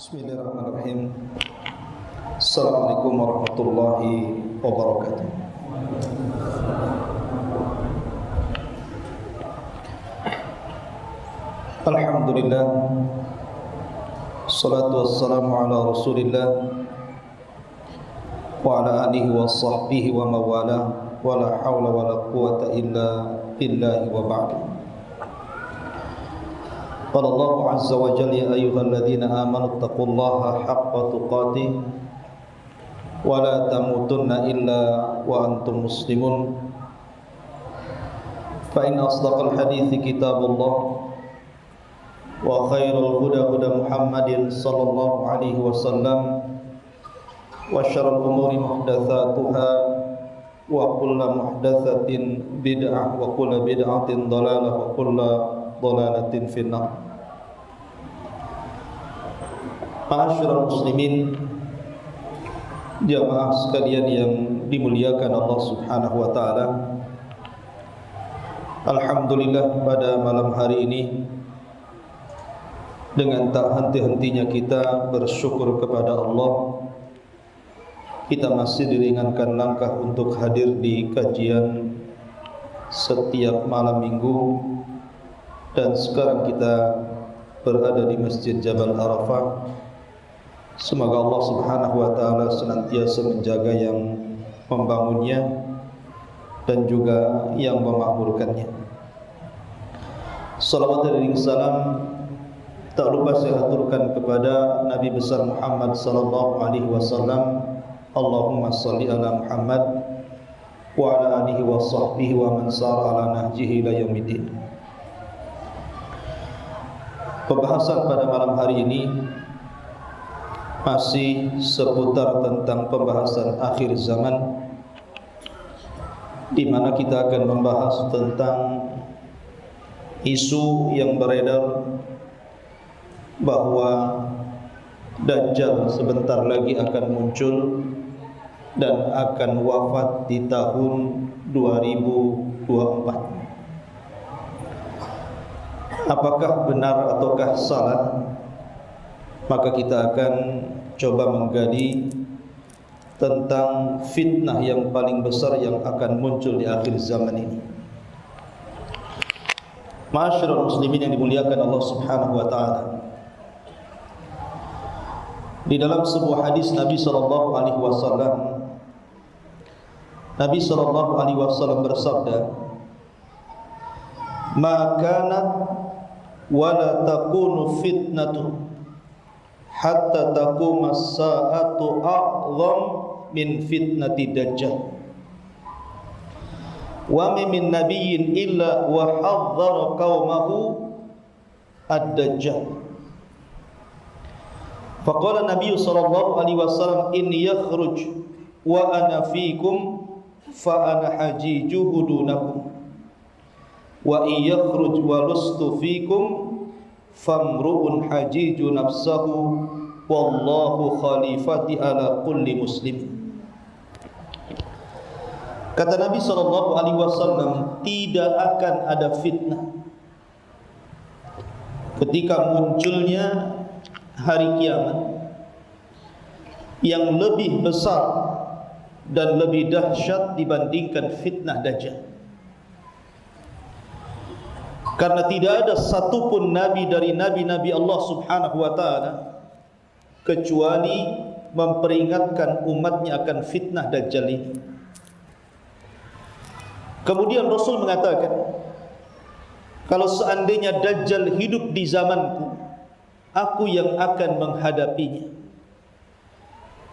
Bismillahirrahmanirrahim. Assalamualaikum warahmatullahi wabarakatuh. Alhamdulillah, salatu wassalamu ala rasulillah wa ala alihi wa sahbihi wa mawala, wa la hawla wa la quwata illa billahi wa ba'du. Qala Allah azza wa jalla, ya ayyuhalladzina amanu taqullaha haqqa tuqatih wa la tamutunna illa wa antum muslimun. Fa in asdaqal hadithi kitabullah wa khairul huda huda Muhammadin sallallahu alaihi wasallam wa syarrul umuri muhdatsatuha wa kullu muhdatsatin bid'ah wa kullu bid'atin dhalalah wa kullu dhalalatin finnar. Ma'asyiral muslimin, jamaah sekalian yang dimuliakan Allah Subhanahu wa taala. Alhamdulillah, pada malam hari ini dengan tak henti-hentinya kita bersyukur kepada Allah, kita masih diringankan langkah untuk hadir di kajian setiap malam minggu. Dan sekarang kita berada di Masjid Jabal Arafah. Semoga Allah Subhanahu wa taala senantiasa menjaga yang membangunnya dan juga yang memakmurkannya. Salawat dan salam tak lupa saya aturkan kepada Nabi besar Muhammad sallallahu alaihi wasallam. Allahumma shalli ala Muhammad wa ala alihi wa sahbihi wa man sara ala nahjihi ila yaumiddin. Pembahasan pada malam hari ini masih seputar tentang pembahasan akhir zaman, di mana kita akan membahas tentang isu yang beredar bahwa Dajjal sebentar lagi akan muncul dan akan wafat di tahun 2024. Apakah benar ataukah salah? Maka kita akan coba menggali tentang fitnah yang paling besar yang akan muncul di akhir zaman ini. Ma'asyiral muslimin yang dimuliakan Allah Subhanahu wa taala, di dalam sebuah hadis Nabi sallallahu alaihi wasallam, Nabi sallallahu alaihi wasallam bersabda, "Ma kanat wa la takunu fitnatu hatta taquma as-sa'atu a'zam min fitnati dajjal wa min nabiyyin illa wa hadzara qaumahu ad-dajjal." Faqala Nabi sallallahu alaihi wasallam, "In yakhruj wa ana fiikum fa ana hajijuhu dunakum wa in yakhruj wa lustu fikum famru'un hajiju nafsahu wallahu khalifati ala kulli muslim." Kata Nabi sallallahu alaihi wasallam, tidak akan ada fitnah ketika munculnya hari kiamat yang lebih besar dan lebih dahsyat dibandingkan fitnah Dajjal. Karena tidak ada satupun nabi dari nabi-nabi Allah Subhanahu wa taala kecuali memperingatkan umatnya akan fitnah Dajjal ini. Kemudian Rasul mengatakan, kalau seandainya Dajjal hidup di zamanku, aku yang akan menghadapinya.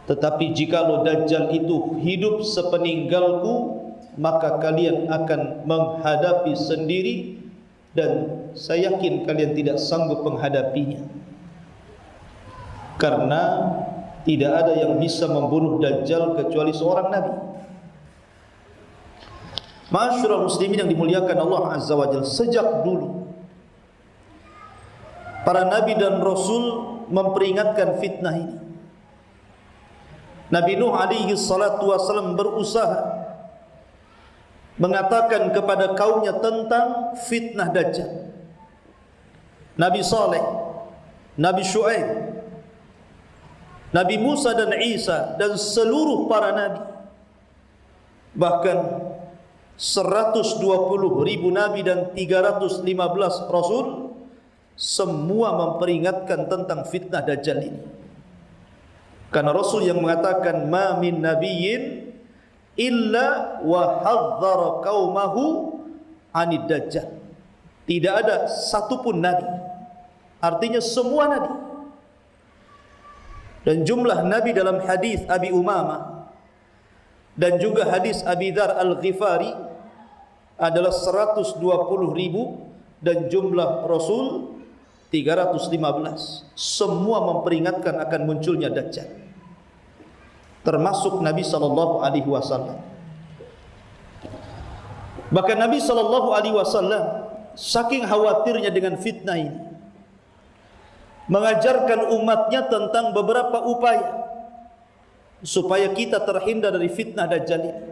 Tetapi jikalau Dajjal itu hidup sepeninggalku, maka kalian akan menghadapi sendiri, dan saya yakin kalian tidak sanggup menghadapinya, karena tidak ada yang bisa membunuh Dajjal kecuali seorang nabi. Ma'asyiral muslimin yang dimuliakan Allah Azza wa Jalla, sejak dulu para nabi dan rasul memperingatkan fitnah ini. Nabi Nuh alaihi salatu wasallam berusaha mengatakan kepada kaumnya tentang fitnah Dajjal. Nabi Saleh, Nabi Syuaib, Nabi Musa dan Isa dan seluruh para nabi, bahkan 120.000 nabi dan 315 rasul, semua memperingatkan tentang fitnah Dajjal ini. Karena Rasul yang mengatakan ma min nabiyyin illa wa hadzara qaumahu anid Dajjal. Tidak ada satupun nabi, artinya semua nabi. Dan jumlah nabi dalam hadis Abi Umamah dan juga hadis Abi Dzar Al-Ghifari adalah 120.000 dan jumlah Rasul 315. Semua memperingatkan akan munculnya Dajjal, termasuk Nabi SAW. Bahkan Nabi SAW saking khawatirnya dengan fitnah ini, mengajarkan umatnya tentang beberapa upaya supaya kita terhindar dari fitnah Dajjal ini.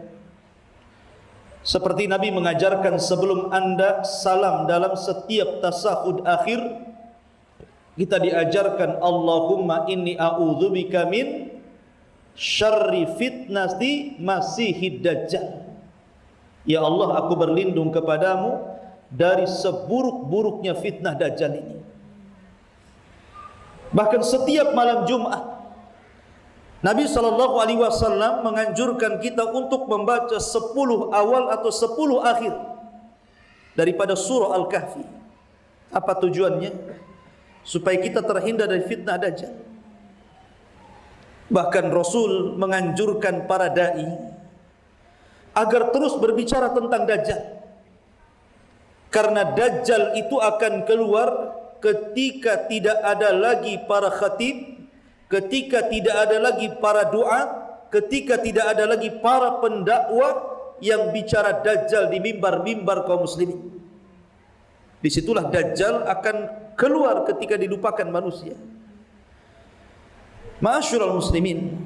Seperti Nabi mengajarkan sebelum anda salam dalam setiap tasahud akhir, kita diajarkan Allahumma inni a'udzubika min syarri fitnati masihid Dajjal. Ya Allah, aku berlindung kepadamu dari seburuk-buruknya fitnah Dajjal ini. Bahkan setiap malam Jumat Nabi SAW menganjurkan kita untuk membaca 10 awal atau 10 akhir daripada surah Al-Kahfi. Apa tujuannya? Supaya kita terhindar dari fitnah Dajjal. Bahkan Rasul menganjurkan para da'i agar terus berbicara tentang Dajjal, karena Dajjal itu akan keluar ketika tidak ada lagi para khatib, ketika tidak ada lagi para doa, ketika tidak ada lagi para pendakwah yang bicara Dajjal di mimbar-mimbar kaum muslimin. Disitulah Dajjal akan keluar ketika dilupakan manusia. Ma'asyiral muslimin,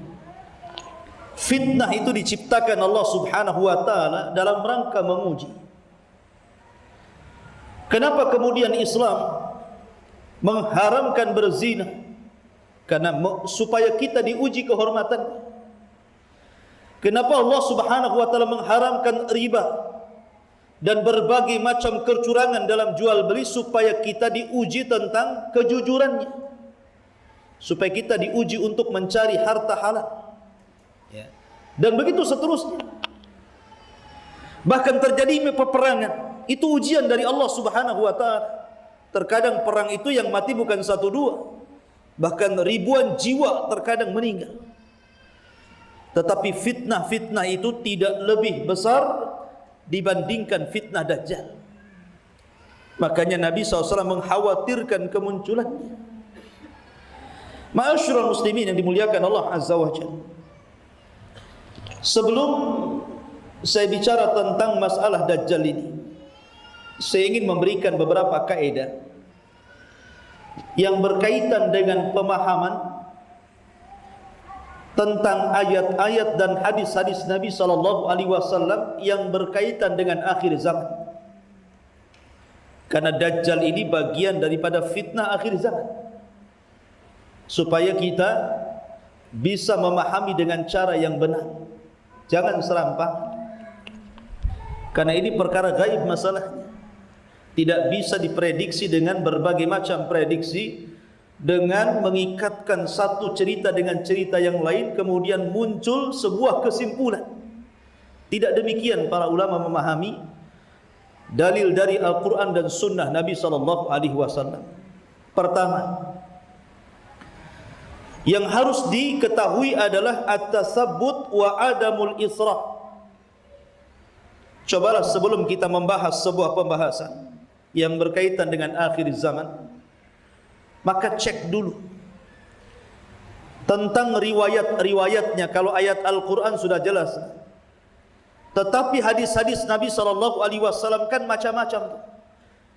fitnah itu diciptakan Allah Subhanahu wa taala dalam rangka menguji. Kenapa kemudian Islam mengharamkan berzina? Karena supaya kita diuji kehormatan. Kenapa Allah Subhanahu wa taala mengharamkan riba dan berbagai macam kecurangan dalam jual beli? Supaya kita diuji tentang kejujurannya, supaya kita diuji untuk mencari harta halal, dan begitu seterusnya. Bahkan terjadi peperangan, itu ujian dari Allah Subhanahu wa taala. Terkadang perang itu yang mati bukan 1 2, bahkan ribuan jiwa terkadang meninggal. Tetapi fitnah-fitnah itu tidak lebih besar dibandingkan fitnah Dajjal. Makanya Nabi SAW mengkhawatirkan kemunculannya. Ma'asyiral muslimin yang dimuliakan Allah Azza wa Jalla, sebelum saya bicara tentang masalah Dajjal ini, saya ingin memberikan beberapa kaidah yang berkaitan dengan pemahaman tentang ayat-ayat dan hadis-hadis Nabi SAW yang berkaitan dengan akhir zaman. Karena Dajjal ini bagian daripada fitnah akhir zaman, supaya kita bisa memahami dengan cara yang benar. Jangan serampang, karena ini perkara gaib masalahnya. Tidak bisa diprediksi dengan berbagai macam prediksi, dengan mengikatkan satu cerita dengan cerita yang lain kemudian muncul sebuah kesimpulan. Tidak demikian para ulama memahami dalil dari Al-Quran dan Sunnah Nabi SAW. Pertama, yang harus diketahui adalah at-tasabbut wa adamul isra'. Cobalah sebelum kita membahas sebuah pembahasan yang berkaitan dengan akhir zaman, maka cek dulu tentang riwayat-riwayatnya. Kalau ayat Al-Quran sudah jelas, tetapi hadis-hadis Nabi SAW kan macam-macam.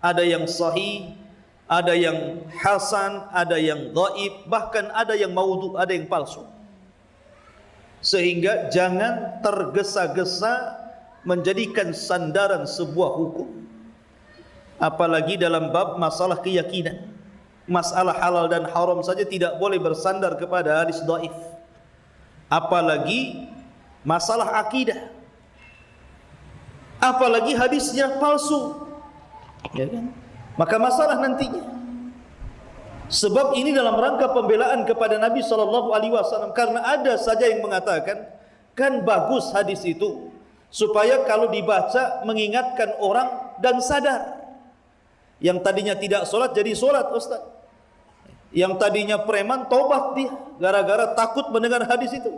Ada yang sahih, ada yang hasan, ada yang dhaif, bahkan ada yang maudhu', ada yang palsu. Sehingga jangan tergesa-gesa menjadikan sandaran sebuah hukum, apalagi dalam bab masalah keyakinan. masalah halal dan haram saja tidak boleh bersandar kepada hadis dhaif. Apalagi masalah akidah. Apalagi hadisnya palsu. Ya kan? Maka masalah nantinya. Sebab ini dalam rangka pembelaan kepada Nabi SAW, karena ada saja yang mengatakan kan bagus hadis itu supaya kalau dibaca mengingatkan orang dan sadar. Yang tadinya tidak sholat jadi sholat, Ustaz. Yang tadinya preman tobat dia gara-gara takut mendengar hadis itu.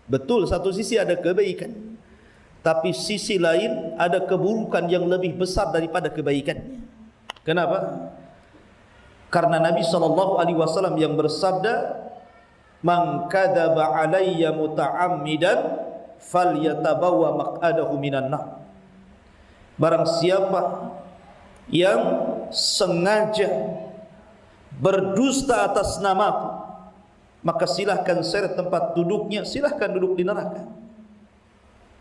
Betul, satu sisi ada kebaikan, tapi sisi lain ada keburukan yang lebih besar daripada kebaikannya. Kenapa? Karena Nabi SAW yang bersabda, "Man kadzaba alayya muta'ammidan falyatabawwa maq'adahu minan nar." Barang siapa yang sengaja berdusta atas namaku, maka silahkan seret tempat duduknya, silahkan duduk di neraka.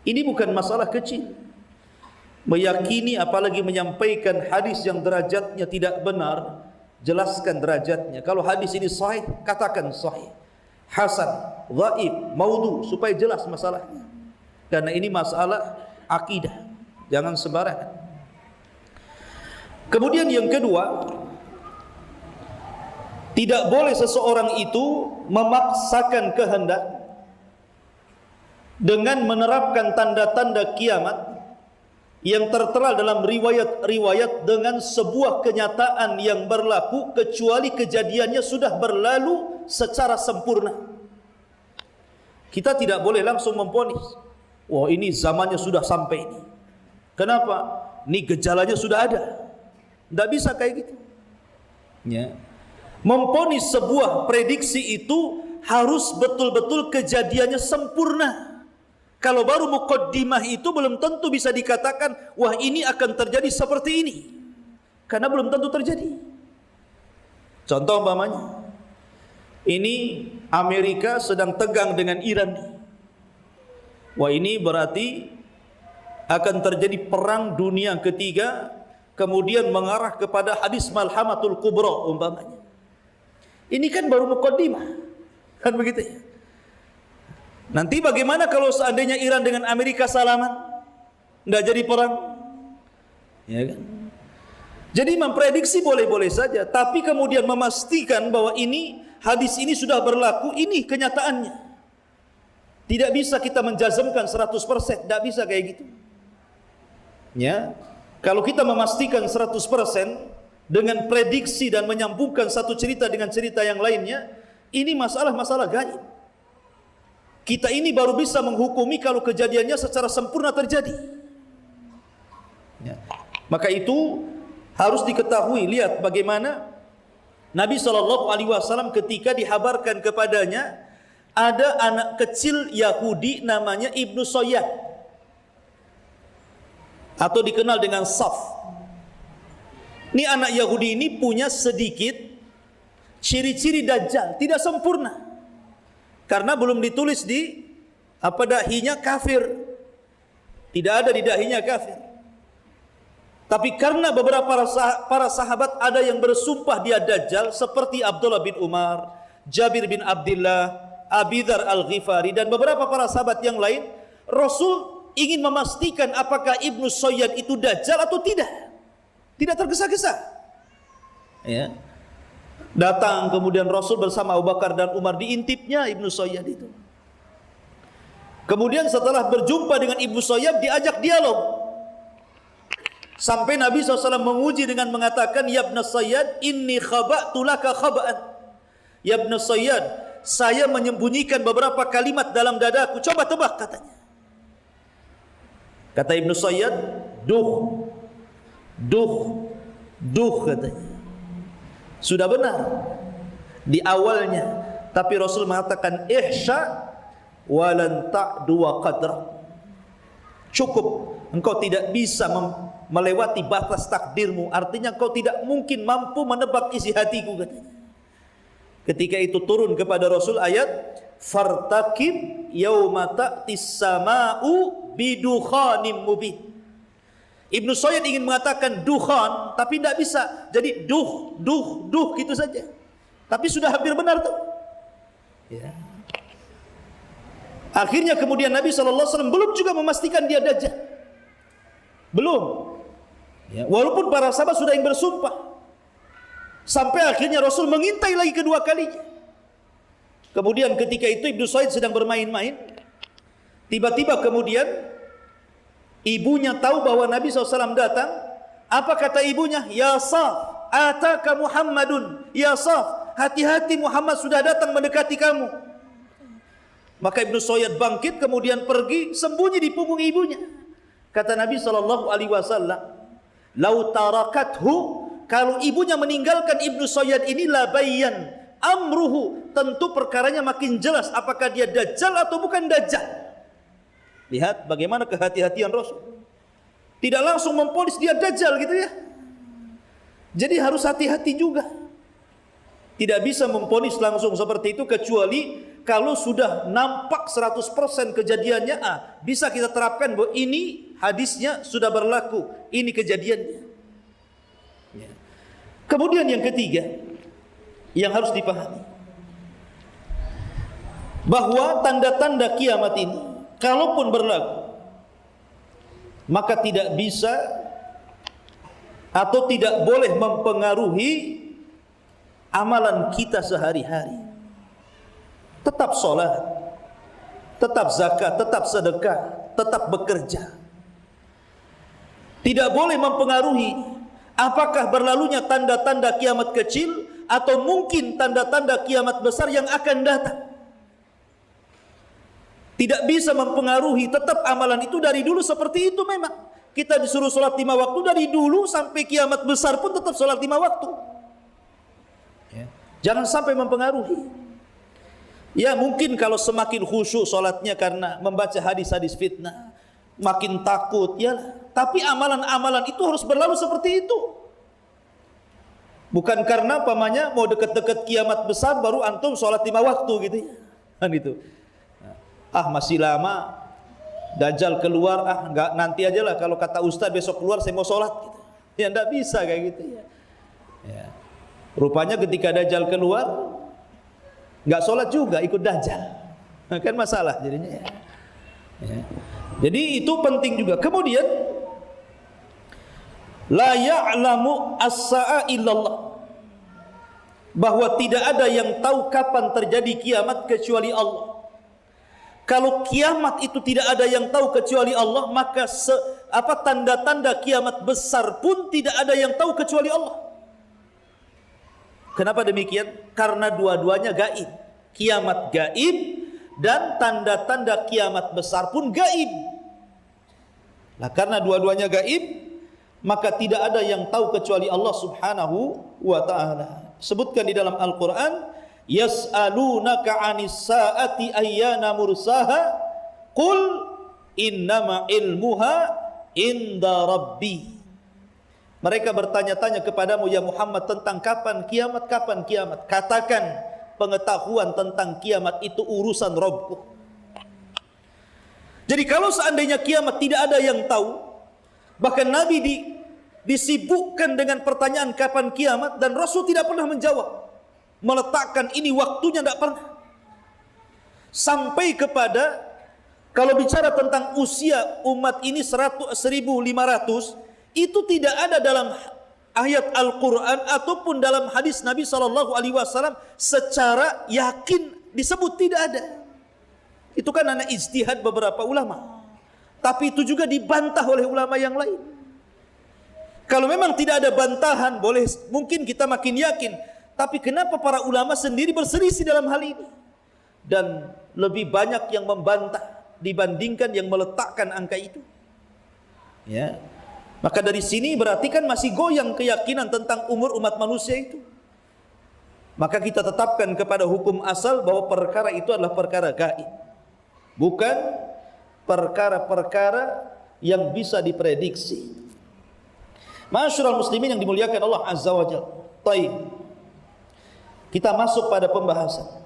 Ini bukan masalah kecil. Meyakini apalagi menyampaikan hadis yang derajatnya tidak benar, jelaskan derajatnya. Kalau hadis ini sahih, katakan sahih, hasan, dhaif, maudhu, supaya jelas masalahnya. Karena ini masalah akidah, jangan sembarangan. Kemudian yang kedua, tidak boleh seseorang itu memaksakan kehendak dengan menerapkan tanda-tanda kiamat yang tertera dalam riwayat-riwayat dengan sebuah kenyataan yang berlaku kecuali kejadiannya sudah berlalu secara sempurna. Kita tidak boleh langsung memvonis, wah ini zamannya sudah sampai ini. Kenapa? Ini gejalanya sudah ada. Tidak bisa kayak gitu. Ya. Memvonis sebuah prediksi itu harus betul-betul kejadiannya sempurna. Kalau baru muqaddimah itu belum tentu bisa dikatakan wah ini akan terjadi seperti ini, karena belum tentu terjadi. Contoh umpamanya, ini Amerika sedang tegang dengan Iran. Wah ini berarti akan terjadi perang dunia ketiga, kemudian mengarah kepada hadis malhamatul kubra umpamanya. Ini kan baru muqaddimah, kan begitu ya. Nanti bagaimana kalau seandainya Iran dengan Amerika salaman, tidak jadi perang, ya kan? Jadi memprediksi boleh-boleh saja, tapi kemudian memastikan bahwa ini hadis ini sudah berlaku, ini kenyataannya. Tidak bisa kita menjazmkan 100%, tidak bisa kayak gitu. Ya, kalau kita memastikan 100% dengan prediksi dan menyambungkan satu cerita dengan cerita yang lainnya, ini masalah-masalah gaib. Kita ini baru bisa menghukumi kalau kejadiannya secara sempurna terjadi. Ya. Maka itu harus diketahui. Lihat bagaimana Nabi SAW ketika dihabarkan kepadanya ada anak kecil Yahudi namanya Ibnu Sayyad, atau dikenal dengan Saf. Ini anak Yahudi ini punya sedikit ciri-ciri Dajjal, tidak sempurna. Karena belum ditulis di dahinya kafir. Tidak ada di dahinya kafir. Tapi karena beberapa para sahabat ada yang bersumpah dia Dajjal, seperti Abdullah bin Umar, Jabir bin Abdullah, Abi Dzar Al-Ghifari, dan beberapa para sahabat yang lain, Rasul ingin memastikan apakah Ibnu Sayyad itu Dajjal atau tidak. Tidak tergesa-gesa. Ya. Datang kemudian Rasul bersama Abu Bakar dan Umar, diintipnya Ibnu Sayyad itu. Kemudian setelah berjumpa dengan Ibnu Sayyad diajak dialog. Sampai Nabi SAW menguji dengan mengatakan, "Ya Ibnu Sayyad, inni khaba'tu laka khaba'an." Ya Ibnu Sayyad, saya menyembunyikan beberapa kalimat dalam dadaku. Coba tebak katanya. Kata Ibnu Sayyad, duh katanya. Sudah benar di awalnya, tapi Rasul mengatakan ihsya walan ta'du wa qadra. Cukup, engkau tidak bisa melewati batas takdirmu, artinya engkau tidak mungkin mampu menebak isi hatiku katanya. Ketika itu turun kepada Rasul ayat fartaqib yauma ta'tis sama'u bidukhanim mubin. Ibnu Sayyid ingin mengatakan dukhan, tapi tidak bisa. Jadi duh gitu saja. Tapi sudah hampir benar tuh. Ya. Akhirnya kemudian Nabi SAW belum juga memastikan dia Dajjal. Belum. Ya. Walaupun para sahabat sudah yang bersumpah. Sampai akhirnya Rasul mengintai lagi kedua kalinya. Kemudian ketika itu Ibnu Sayyid sedang bermain-main. Tiba-tiba kemudian ibunya tahu bahwa Nabi SAW datang. Apa kata ibunya? Ya Saf, ataka Muhammadun. Ya Saf, hati-hati Muhammad sudah datang mendekati kamu. Maka Ibnu Sayyid bangkit kemudian pergi sembunyi di punggung ibunya. Kata Nabi SAW, lau tarakathu, kalau ibunya meninggalkan Ibnu Sayyid ini labayyan amruhu, tentu perkaranya makin jelas apakah dia Dajjal atau bukan Dajjal. Lihat bagaimana kehati-hatian Rasul. Tidak langsung memponis dia Dajjal gitu ya. Jadi harus hati-hati juga. Tidak bisa memponis langsung seperti itu kecuali kalau sudah nampak 100% kejadiannya, bisa kita terapkan bahwa ini hadisnya sudah berlaku, ini kejadiannya. Ya. Kemudian yang ketiga yang harus dipahami, bahwa tanda-tanda kiamat ini kalaupun berlaku, maka tidak bisa atau tidak boleh mempengaruhi amalan kita sehari-hari. Tetap sholat, tetap zakat, tetap sedekah, tetap bekerja. Tidak boleh mempengaruhi apakah berlalunya tanda-tanda kiamat kecil atau mungkin tanda-tanda kiamat besar yang akan datang. Tidak bisa mempengaruhi, tetap amalan itu dari dulu seperti itu memang. Kita disuruh sholat 5 waktu dari dulu sampai kiamat besar pun tetap sholat 5 waktu. Ya. Jangan sampai mempengaruhi. Ya mungkin kalau semakin khusyuk sholatnya karena membaca hadis-hadis fitnah, makin takut, ya. Tapi amalan-amalan itu harus berlalu seperti itu. Bukan karena pamannya mau deket-deket kiamat besar baru antum sholat 5 waktu gitu ya. Kan itu. Masih lama Dajjal keluar, enggak, nanti aja lah, kalau kata Ustaz besok keluar saya mau sholat gitu. Ya enggak bisa kayak gitu ya. Ya. Rupanya ketika Dajjal keluar enggak sholat juga, ikut Dajjal. Kan masalah jadinya ya. Ya. Jadi itu penting juga. Kemudian la ya'lamu as-sa'a illallah, bahwa tidak ada yang tahu kapan terjadi kiamat kecuali Allah. Kalau kiamat itu tidak ada yang tahu kecuali Allah, maka tanda-tanda kiamat besar pun tidak ada yang tahu kecuali Allah. Kenapa demikian? Karena dua-duanya gaib. Kiamat gaib dan tanda-tanda kiamat besar pun gaib. Nah, karena dua-duanya gaib, maka tidak ada yang tahu kecuali Allah Subhanahu wa ta'ala. Sebutkan di dalam Al-Quran, yas'alunaka 'anis sa'ati ayyana mursaha qul innama ilmuha inda rabbi. Mereka bertanya-tanya kepadamu ya Muhammad tentang kapan kiamat. Katakan, pengetahuan tentang kiamat itu urusan Rabbku. Jadi kalau seandainya kiamat tidak ada yang tahu, bahkan Nabi disibukkan dengan pertanyaan kapan kiamat dan Rasul tidak pernah menjawab. Meletakkan ini waktunya tidak pernah. Sampai kepada kalau bicara tentang usia umat ini 1500, itu tidak ada dalam ayat Al-Quran ataupun dalam hadis Nabi SAW secara yakin disebut, tidak ada. Itu kan anak ijtihad beberapa ulama, tapi itu juga dibantah oleh ulama yang lain. Kalau memang tidak ada bantahan, boleh mungkin kita makin yakin. Tapi kenapa para ulama sendiri berselisih dalam hal ini? Dan lebih banyak yang membantah dibandingkan yang meletakkan angka itu. Ya. Maka dari sini berarti kan masih goyang keyakinan tentang umur umat manusia itu. Maka kita tetapkan kepada hukum asal bahwa perkara itu adalah perkara gaib. Bukan perkara-perkara yang bisa diprediksi. Ma'asyiral muslimin yang dimuliakan Allah Azza wa Jalla. Baik. Kita masuk pada pembahasan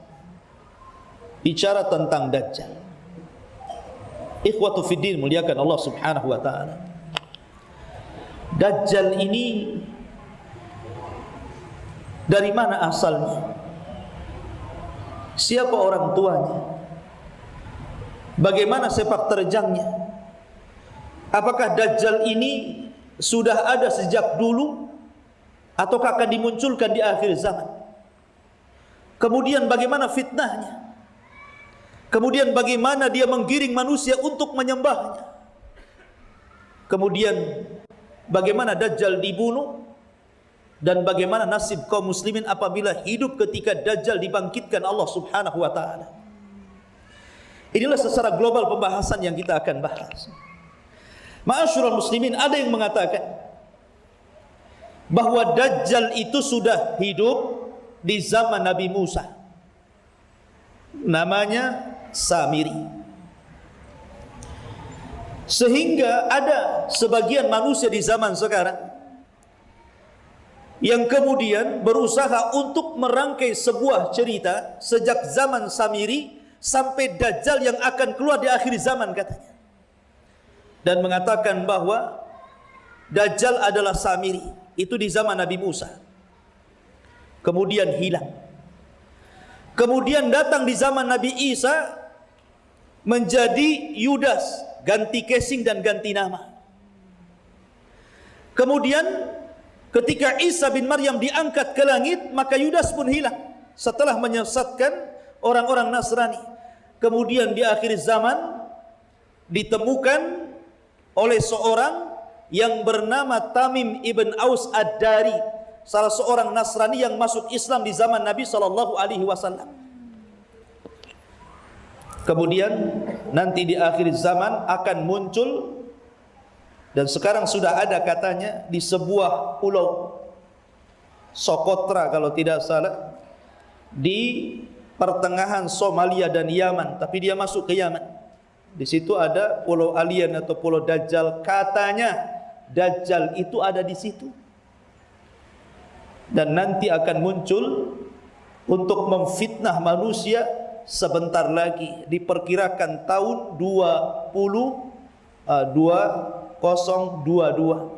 bicara tentang Dajjal. Ikhwatu fiddin, muliakan Allah Subhanahu wa ta'ala. Dajjal ini dari mana asalnya? Siapa orang tuanya? Bagaimana sepak terjangnya? Apakah Dajjal ini sudah ada sejak dulu ataukah akan dimunculkan di akhir zaman? Kemudian bagaimana fitnahnya? Kemudian bagaimana dia menggiring manusia untuk menyembahnya? Kemudian bagaimana Dajjal dibunuh? Dan bagaimana nasib kaum muslimin apabila hidup ketika Dajjal dibangkitkan Allah Subhanahu wa ta'ala? Inilah secara global pembahasan yang kita akan bahas. Ma'asyiral muslimin, ada yang mengatakan bahwa Dajjal itu sudah hidup di zaman Nabi Musa. Namanya Samiri. Sehingga ada sebagian manusia di zaman sekarang yang kemudian berusaha untuk merangkai sebuah cerita sejak zaman Samiri sampai Dajjal yang akan keluar di akhir zaman katanya, dan mengatakan bahwa Dajjal adalah Samiri, itu di zaman Nabi Musa, kemudian hilang, kemudian datang di zaman Nabi Isa menjadi Yudas, ganti casing dan ganti nama. Kemudian ketika Isa bin Maryam diangkat ke langit, maka Yudas pun hilang setelah menyesatkan orang-orang Nasrani. Kemudian di akhir zaman ditemukan oleh seorang yang bernama Tamim ibn Aus Ad-Dari, salah seorang Nasrani yang masuk Islam di zaman Nabi SAW. Kemudian nanti di akhir zaman akan muncul, dan sekarang sudah ada katanya di sebuah pulau Socotra kalau tidak salah, di pertengahan Somalia dan Yaman, tapi dia masuk ke Yaman. Di situ ada pulau alien atau pulau Dajjal. Katanya Dajjal itu ada di situ, dan nanti akan muncul untuk memfitnah manusia sebentar lagi. Diperkirakan tahun 2022.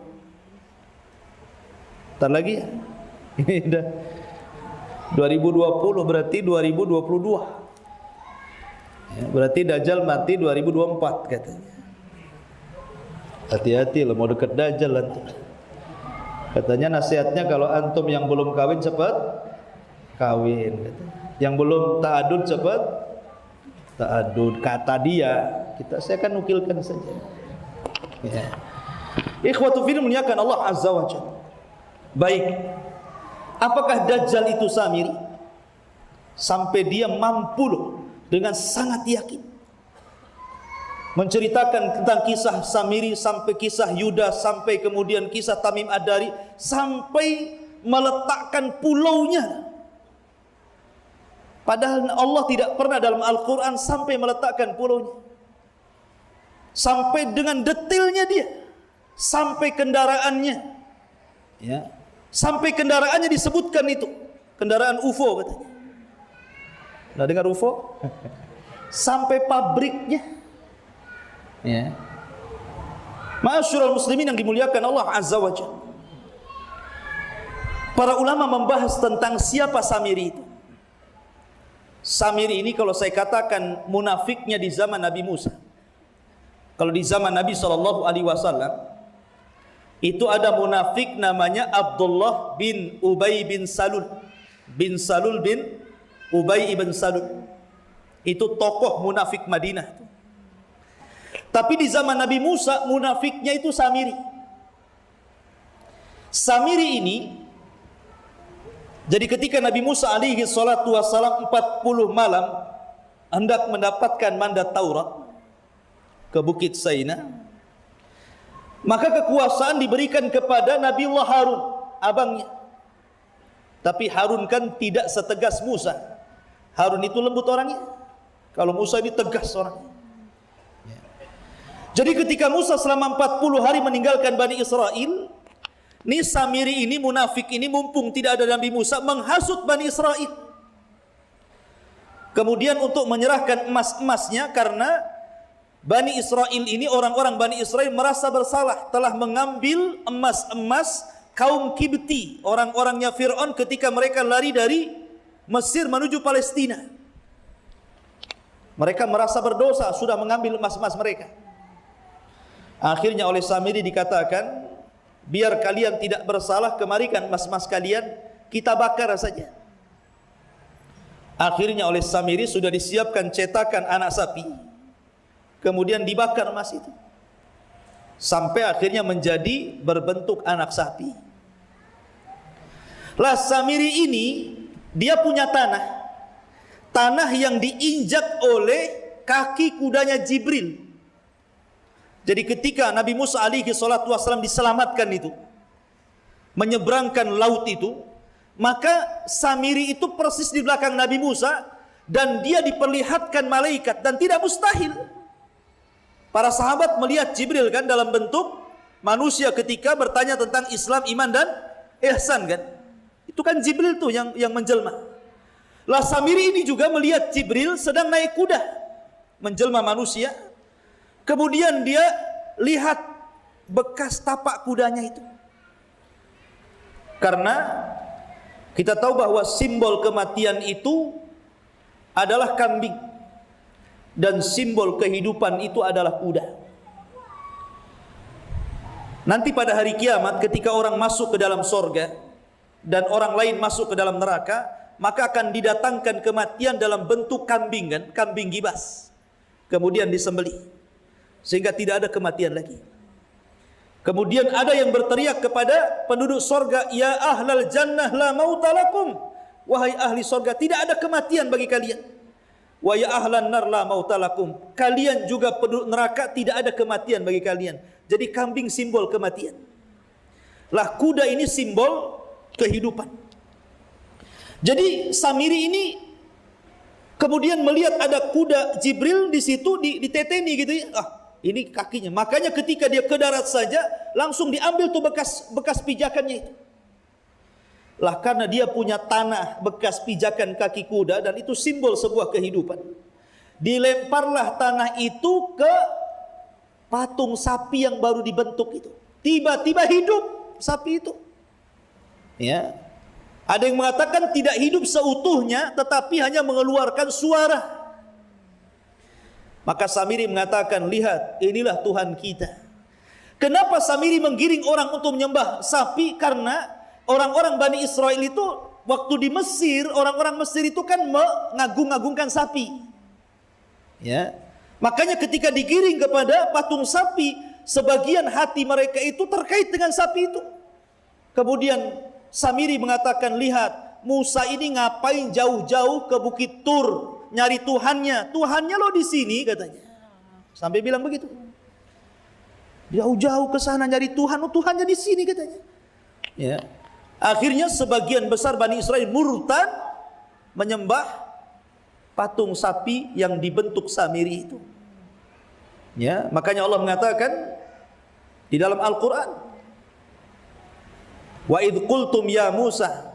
Bentar lagi ya. Ini dah 2020, berarti 2022 ya, berarti Dajjal mati 2024 katanya. Hati-hati lo mau dekat Dajjal antum. Katanya nasihatnya kalau antum yang belum kawin cepat kawin katanya. Yang belum ta'adud cepat ta'adud. Kata dia, saya akan nukilkan saja ya. Ikhwatu fillah muliakan Allah Azza wa Jalla. Baik, apakah Dajjal itu Samiri? Sampai dia mampu loh dengan sangat yakin menceritakan tentang kisah Samiri, sampai kisah Yudas, sampai kemudian kisah Tamim Ad-Dari, sampai meletakkan pulaunya. Padahal Allah tidak pernah dalam Al-Quran sampai meletakkan pulaunya, sampai dengan detailnya dia, sampai kendaraannya ya. Sampai kendaraannya disebutkan itu kendaraan UFO katanya. Nah, dengar UFO? Sampai pabriknya ya. Ma'asyiral muslimin yang dimuliakan Allah Azza wa Jalla. Para ulama membahas tentang siapa Samiri itu. Samiri ini kalau saya katakan munafiknya di zaman Nabi Musa. Kalau di zaman Nabi SAW itu ada munafik namanya Abdullah bin Ubay bin Salul. Bin Salul bin Ubay bin Salul. Itu tokoh munafik Madinah. Tapi di zaman Nabi Musa munafiknya itu Samiri. Samiri ini, jadi ketika Nabi Musa alaihi salatu wassalam 40 malam hendak mendapatkan mandat Taurat ke Bukit Saina, maka kekuasaan diberikan kepada Nabiullah Harun, abangnya. Tapi Harun kan tidak setegas Musa. Harun itu lembut orangnya. Kalau Musa ini tegas orangnya. Jadi ketika Musa selama 40 hari meninggalkan Bani Israel, ini Samiri ini, munafik ini, mumpung tidak ada Nabi Musa, menghasut Bani Israel. Kemudian untuk menyerahkan emas-emasnya, karena Bani Israel ini, orang-orang Bani Israel merasa bersalah telah mengambil emas-emas kaum Kibti, orang-orangnya Fir'aun ketika mereka lari dari Mesir menuju Palestina. Mereka merasa berdosa sudah mengambil emas-emas mereka. Akhirnya oleh Samiri dikatakan, biar kalian tidak bersalah, kemarikan emas-emas kalian, kita bakar saja. Akhirnya oleh Samiri sudah disiapkan cetakan anak sapi, kemudian dibakar emas itu sampai akhirnya menjadi berbentuk anak sapi. Lah Samiri ini dia punya tanah yang diinjak oleh kaki kudanya Jibril. Jadi ketika Nabi Musa alaihi salatu wasallam diselamatkan itu, menyeberangkan laut itu, maka Samiri itu persis di belakang Nabi Musa dan dia diperlihatkan malaikat, dan tidak mustahil para sahabat melihat Jibril kan dalam bentuk manusia ketika bertanya tentang Islam, iman dan ihsan kan. Itu kan Jibril tuh yang menjelma. Lah Samiri ini juga melihat Jibril sedang naik kuda menjelma manusia. Kemudian dia lihat bekas tapak kudanya itu. Karena kita tahu bahwa simbol kematian itu adalah kambing dan simbol kehidupan itu adalah kuda. Nanti pada hari kiamat ketika orang masuk ke dalam sorga dan orang lain masuk ke dalam neraka, maka akan didatangkan kematian dalam bentuk kambing kan, kambing gibas. Kemudian disembelih sehingga tidak ada kematian lagi. Kemudian ada yang berteriak kepada penduduk sorga, ya ahlal jannah la mauta lakum, wahai ahli sorga, tidak ada kematian bagi kalian. Wa ya ahlan nar la mauta lakum, kalian juga penduduk neraka tidak ada kematian bagi kalian. Jadi kambing simbol kematian. Lah kuda ini simbol kehidupan. Jadi Samiri ini kemudian melihat ada kuda Jibril di situ diteteni gitu ya. Ini kakinya. Makanya ketika dia ke darat saja langsung diambil tuh bekas pijakannya itu. Lah karena dia punya tanah bekas pijakan kaki kuda dan itu simbol sebuah kehidupan. Dilemparlah tanah itu ke patung sapi yang baru dibentuk itu. Tiba-tiba hidup sapi itu. Ya. Ada yang mengatakan tidak hidup seutuhnya tetapi hanya mengeluarkan suara. Maka Samiri mengatakan, lihat, inilah Tuhan kita. Kenapa Samiri menggiring orang untuk menyembah sapi? Karena orang-orang Bani Israel itu waktu di Mesir, orang-orang Mesir itu kan mengagung-agungkan sapi. Ya. Makanya ketika digiring kepada patung sapi, sebagian hati mereka itu terkait dengan sapi itu. Kemudian Samiri mengatakan, lihat, Musa ini ngapain jauh-jauh ke Bukit Tur nyari Tuhannya? Tuhannya lo di sini katanya. Sampai bilang begitu. Jauh-jauh ke sana nyari Tuhan, oh Tuhannya di sini katanya. Ya. Akhirnya sebagian besar Bani Israel murtad menyembah patung sapi yang dibentuk Samiri itu. Ya, makanya Allah mengatakan di dalam Al-Qur'an, wa idh qultum ya Musa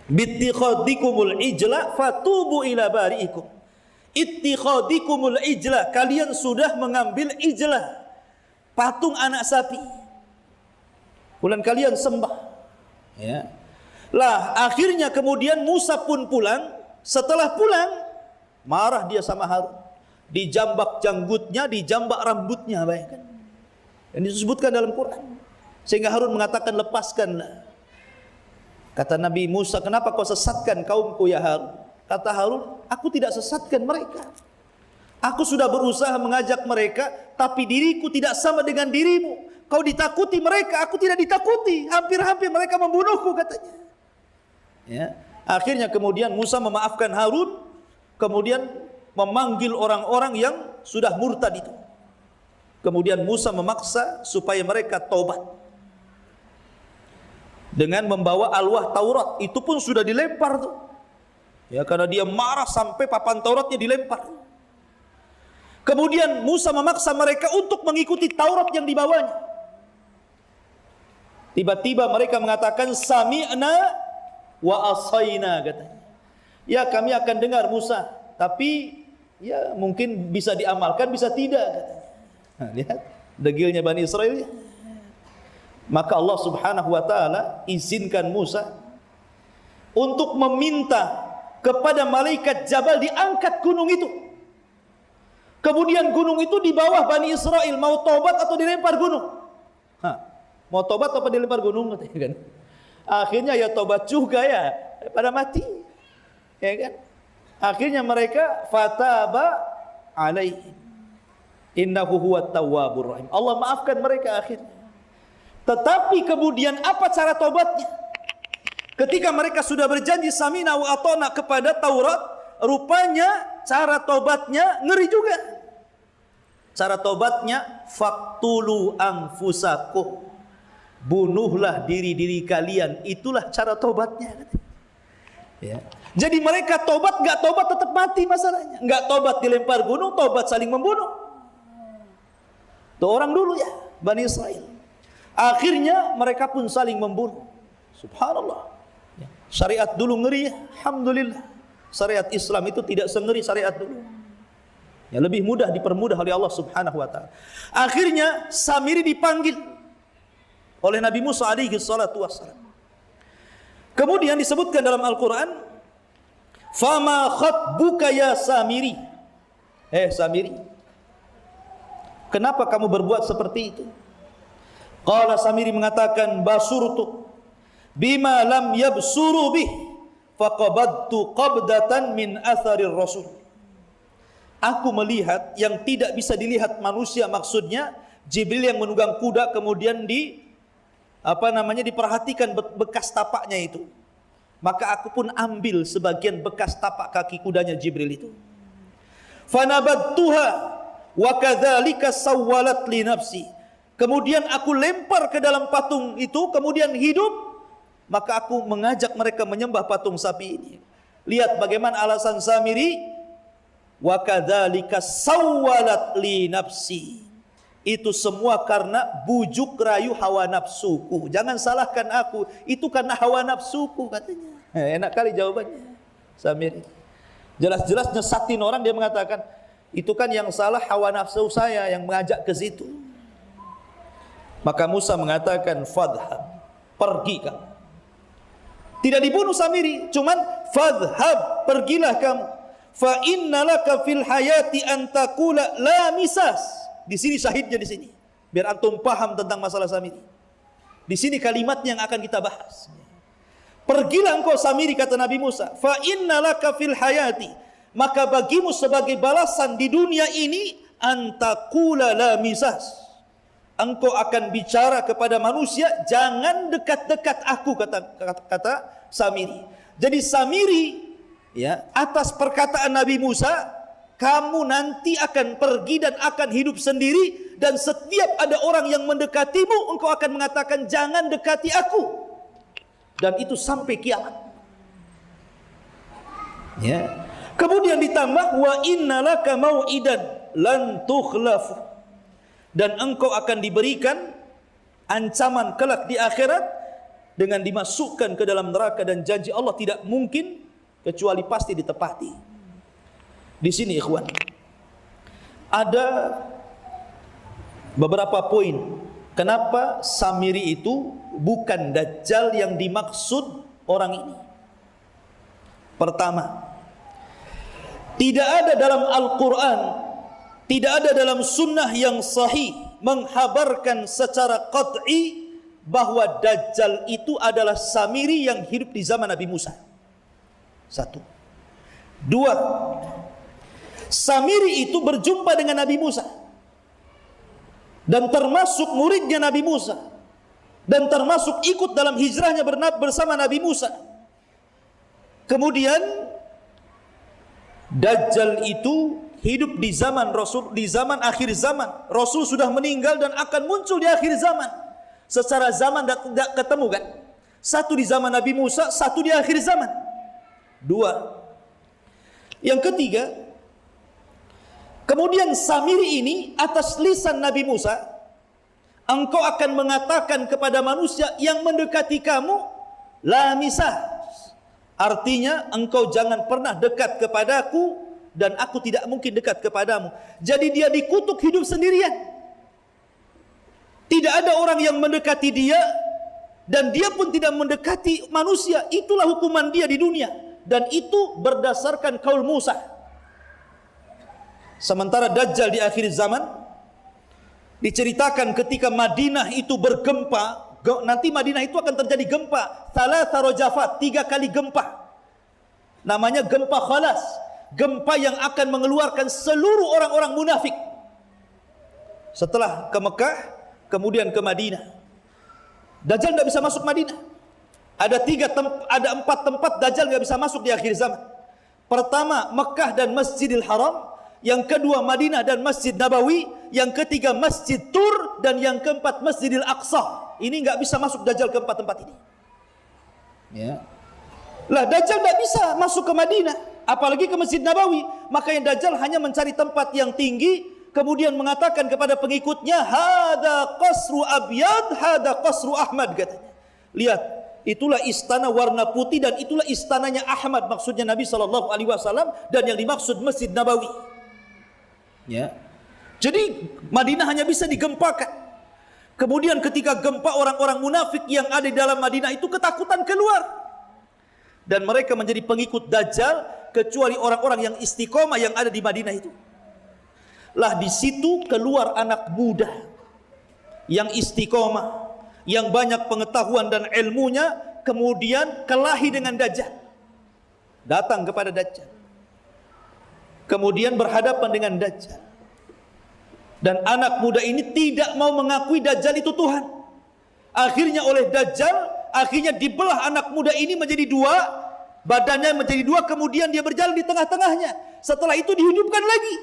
bittikhadikumul ijla fatubu ila bari'ikum. Ittikhadikumul ijla, kalian sudah mengambil ijla, patung anak sapi, kemudian kalian sembah. Ya. Lah akhirnya kemudian Musa pun pulang. Setelah pulang marah dia sama Harun, dijambak janggutnya, dijambak rambutnya, bayangkan. Ini disebutkan dalam Quran. Sehingga Harun mengatakan, lepaskanlah. Kata Nabi Musa, kenapa kau sesatkan kaumku ya Harun? Kata Harun, aku tidak sesatkan mereka. Aku sudah berusaha mengajak mereka, tapi diriku tidak sama dengan dirimu. Kau ditakuti mereka, aku tidak ditakuti. Hampir-hampir mereka membunuhku katanya. Ya. Akhirnya kemudian Musa memaafkan Harun, kemudian memanggil orang-orang yang sudah murtad itu. Kemudian Musa memaksa supaya mereka taubat dengan membawa alwah Taurat. Itu pun sudah dilempar tuh. Ya, karena dia marah sampai papan Tauratnya dilempar. Kemudian Musa memaksa mereka untuk mengikuti Taurat yang dibawanya. Tiba-tiba mereka mengatakan sami'na wa asaina katanya. Ya, kami akan dengar Musa, tapi ya mungkin bisa diamalkan, bisa tidak katanya. Nah, lihat degilnya Bani Israel. Maka Allah Subhanahu wa taala izinkan Musa untuk meminta kepada malaikat Jabal diangkat gunung itu. Kemudian gunung itu di bawah Bani Israel, mau tobat atau dilempar gunung. Mau tobat atau dilempar gunung katanya kan. Akhirnya ya tobat juga ya, pada mati. Ya kan? Akhirnya mereka fataba alaihim innahu huwat tawwabur rahim. Allah maafkan mereka akhirnya. Tetapi kemudian apa cara tobatnya? Ketika mereka sudah berjanji samina wa atona kepada Taurat, rupanya cara tobatnya ngeri juga. Cara tobatnya faqtulu anfusakum. Bunuhlah diri-diri kalian. Itulah cara tobatnya. Ya. Jadi mereka tobat, enggak tobat tetap mati masalahnya. Enggak tobat dilempar gunung, tobat saling membunuh. Itu orang dulu ya, Bani Israel. Akhirnya mereka pun saling membunuh. Subhanallah. Syariat dulu ngeri ya. Alhamdulillah. Syariat Islam itu tidak sengeri syariat dulu. Ya, lebih mudah dipermudah oleh Allah Subhanahu wa taala. Akhirnya Samiri dipanggil oleh Nabi Musa alaihi salatu wassalam. Kemudian disebutkan dalam Al-Qur'an, "Fama khatbuka ya Samiri?" Samiri, kenapa kamu berbuat seperti itu? Qala Samiri mengatakan, "Basurtu bima lam yabsuru bih, faqabadtu qabdatan min atharir rasul." Aku melihat yang tidak bisa dilihat manusia, maksudnya Jibril yang menunggang kuda kemudian diperhatikan bekas tapaknya itu. Maka aku pun ambil sebagian bekas tapak kaki kudanya Jibril itu. Fanabadtuha wa kadzalika sawwalat li nafsi. Kemudian aku lempar ke dalam patung itu, kemudian hidup. Maka aku mengajak mereka menyembah patung sapi ini. Lihat bagaimana alasan Samiri. Wa kadzalika sawwalat li nafsi. Itu semua karena bujuk rayu hawa nafsuku. Jangan salahkan aku, itu karena hawa nafsuku katanya. Enak kali jawabannya Samiri. Jelas-jelas nyesatin orang, dia mengatakan itu kan yang salah hawa nafsu saya yang mengajak ke situ. Maka Musa mengatakan fadhhab, pergi kamu. Tidak dibunuh Samiri, cuman fadhhab, pergilah kamu. Fa innalaka fil hayati an taqula la misas. Di sini syahidnya di sini. Biar antum paham tentang masalah Samiri. Di sini kalimatnya yang akan kita bahas. Pergilah engkau Samiri, kata Nabi Musa. Fa innalaka fil hayati. Maka bagimu sebagai balasan di dunia ini antaqula la misas. Engkau akan bicara kepada manusia, jangan dekat-dekat aku, kata Samiri. Jadi Samiri, ya, atas perkataan Nabi Musa, kamu nanti akan pergi dan akan hidup sendiri, dan setiap ada orang yang mendekatimu, engkau akan mengatakan jangan dekati aku, dan itu sampai kiamat. Ya. Kemudian ditambah wa innalaka mau'idan lan tukhlafu, dan engkau akan diberikan ancaman kelak di akhirat dengan dimasukkan ke dalam neraka, dan janji Allah tidak mungkin kecuali pasti ditepati. Di sini ikhwan, ada beberapa poin kenapa Samiri itu bukan Dajjal yang dimaksud orang ini. Pertama, tidak ada dalam Al-Quran, tidak ada dalam sunnah yang sahih menghabarkan secara qat'i bahwa Dajjal itu adalah Samiri yang hidup di zaman Nabi Musa. Satu. Dua, Samiri itu berjumpa dengan Nabi Musa dan termasuk muridnya Nabi Musa, dan termasuk ikut dalam hijrahnya bersama Nabi Musa. Kemudian Dajjal itu hidup di zaman Rasul, di zaman akhir zaman. Rasul sudah meninggal dan akan muncul di akhir zaman. Secara zaman tidak ketemu kan? Satu di zaman Nabi Musa, satu di akhir zaman. Dua. Yang ketiga, kemudian Samiri ini atas lisan Nabi Musa, engkau akan mengatakan kepada manusia yang mendekati kamu, la misah. Artinya engkau jangan pernah dekat kepadaku dan aku tidak mungkin dekat kepadamu. Jadi dia dikutuk hidup sendirian. Tidak ada orang yang mendekati dia, dan dia pun tidak mendekati manusia. Itulah hukuman dia di dunia, dan itu berdasarkan kaul Musa. Sementara Dajjal di akhir zaman diceritakan ketika Madinah itu bergempa. Nanti Madinah itu akan terjadi gempa, thalatha rajafat, 3 kali gempa. Namanya gempa khalas, gempa yang akan mengeluarkan seluruh orang-orang munafik. Setelah ke Mekah, kemudian ke Madinah. Dajjal tidak bisa masuk Madinah. Ada 4 tempat Dajjal tidak bisa masuk di akhir zaman. Pertama, Mekah dan Masjidil Haram. Yang kedua, Madinah dan Masjid Nabawi. Yang ketiga, Masjid Tur. Dan yang keempat, Masjidil Aqsa. Ini nggak bisa masuk Dajjal ke 4 tempat ini. Ya. Lah, Dajjal nggak bisa masuk ke Madinah, apalagi ke Masjid Nabawi. Makanya Dajjal hanya mencari tempat yang tinggi, kemudian mengatakan kepada pengikutnya, hada qasru abyad, hada qasru Ahmad, katanya. Lihat, itulah istana warna putih dan itulah istananya Ahmad, maksudnya Nabi SAW, dan yang dimaksud Masjid Nabawi. Ya. Jadi Madinah hanya bisa digempakan. Kemudian ketika gempa, orang-orang munafik yang ada di dalam Madinah itu ketakutan keluar, dan mereka menjadi pengikut Dajjal, kecuali orang-orang yang istiqomah yang ada di Madinah itu. Lah di situ keluar anak muda yang istiqomah, yang banyak pengetahuan dan ilmunya, kemudian kelahi dengan Dajjal. Datang kepada Dajjal, kemudian berhadapan dengan Dajjal. Dan anak muda ini tidak mau mengakui Dajjal itu Tuhan. Akhirnya oleh Dajjal, akhirnya dibelah anak muda ini menjadi 2, badannya menjadi 2, kemudian dia berjalan di tengah-tengahnya. Setelah itu dihidupkan lagi.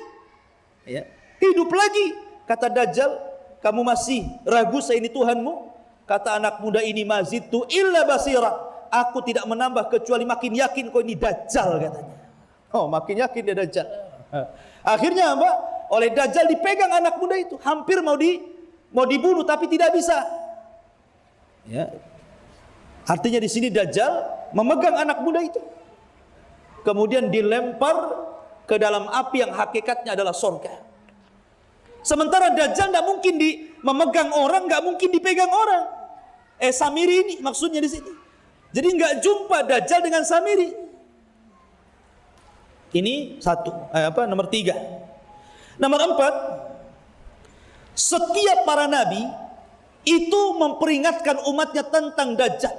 Ya, hidup lagi. Kata Dajjal, kamu masih ragu saya ini Tuhanmu? Kata anak muda ini, mazidtu illa basira. Aku tidak menambah kecuali makin yakin kau ini Dajjal, katanya. Oh, makin yakin dia Dajjal. Akhirnya apa? Oleh Dajjal dipegang anak muda itu, hampir mau dibunuh tapi tidak bisa. Ya. Artinya di sini Dajjal memegang anak muda itu, kemudian dilempar ke dalam api yang hakikatnya adalah surga. Sementara Dajjal tidak mungkin memegang orang, nggak mungkin dipegang orang. Samiri ini maksudnya di sini. Jadi nggak jumpa Dajjal dengan Samiri. Ini nomor 3. Nomor 4, setiap para nabi itu memperingatkan umatnya tentang Dajjal.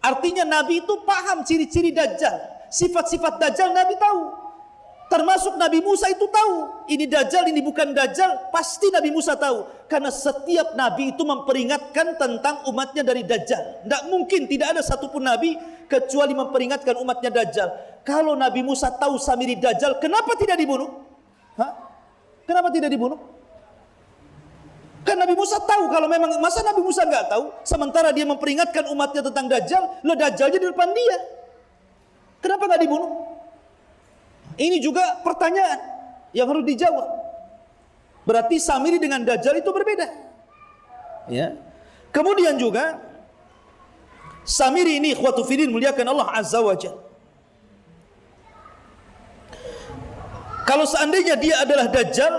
Artinya Nabi itu paham ciri-ciri Dajjal, sifat-sifat Dajjal Nabi tahu. Termasuk Nabi Musa itu tahu, ini Dajjal, ini bukan Dajjal, pasti Nabi Musa tahu. Karena setiap Nabi itu memperingatkan tentang umatnya dari Dajjal. Tidak mungkin, tidak ada satupun Nabi kecuali memperingatkan umatnya Dajjal. Kalau Nabi Musa tahu Samiri Dajjal, kenapa tidak dibunuh? Kenapa tidak dibunuh? Kan Nabi Musa tahu. Kalau memang, masa Nabi Musa nggak tahu? Sementara dia memperingatkan umatnya tentang Dajjal, Dajjalnya di depan dia. Kenapa nggak dibunuh? Ini juga pertanyaan yang harus dijawab. Berarti Samiri dengan Dajjal itu berbeda. Ya. Kemudian juga Samiri ini ikhwatu fillah muliakan Allah Azza wa Jalla. Kalau seandainya dia adalah Dajjal,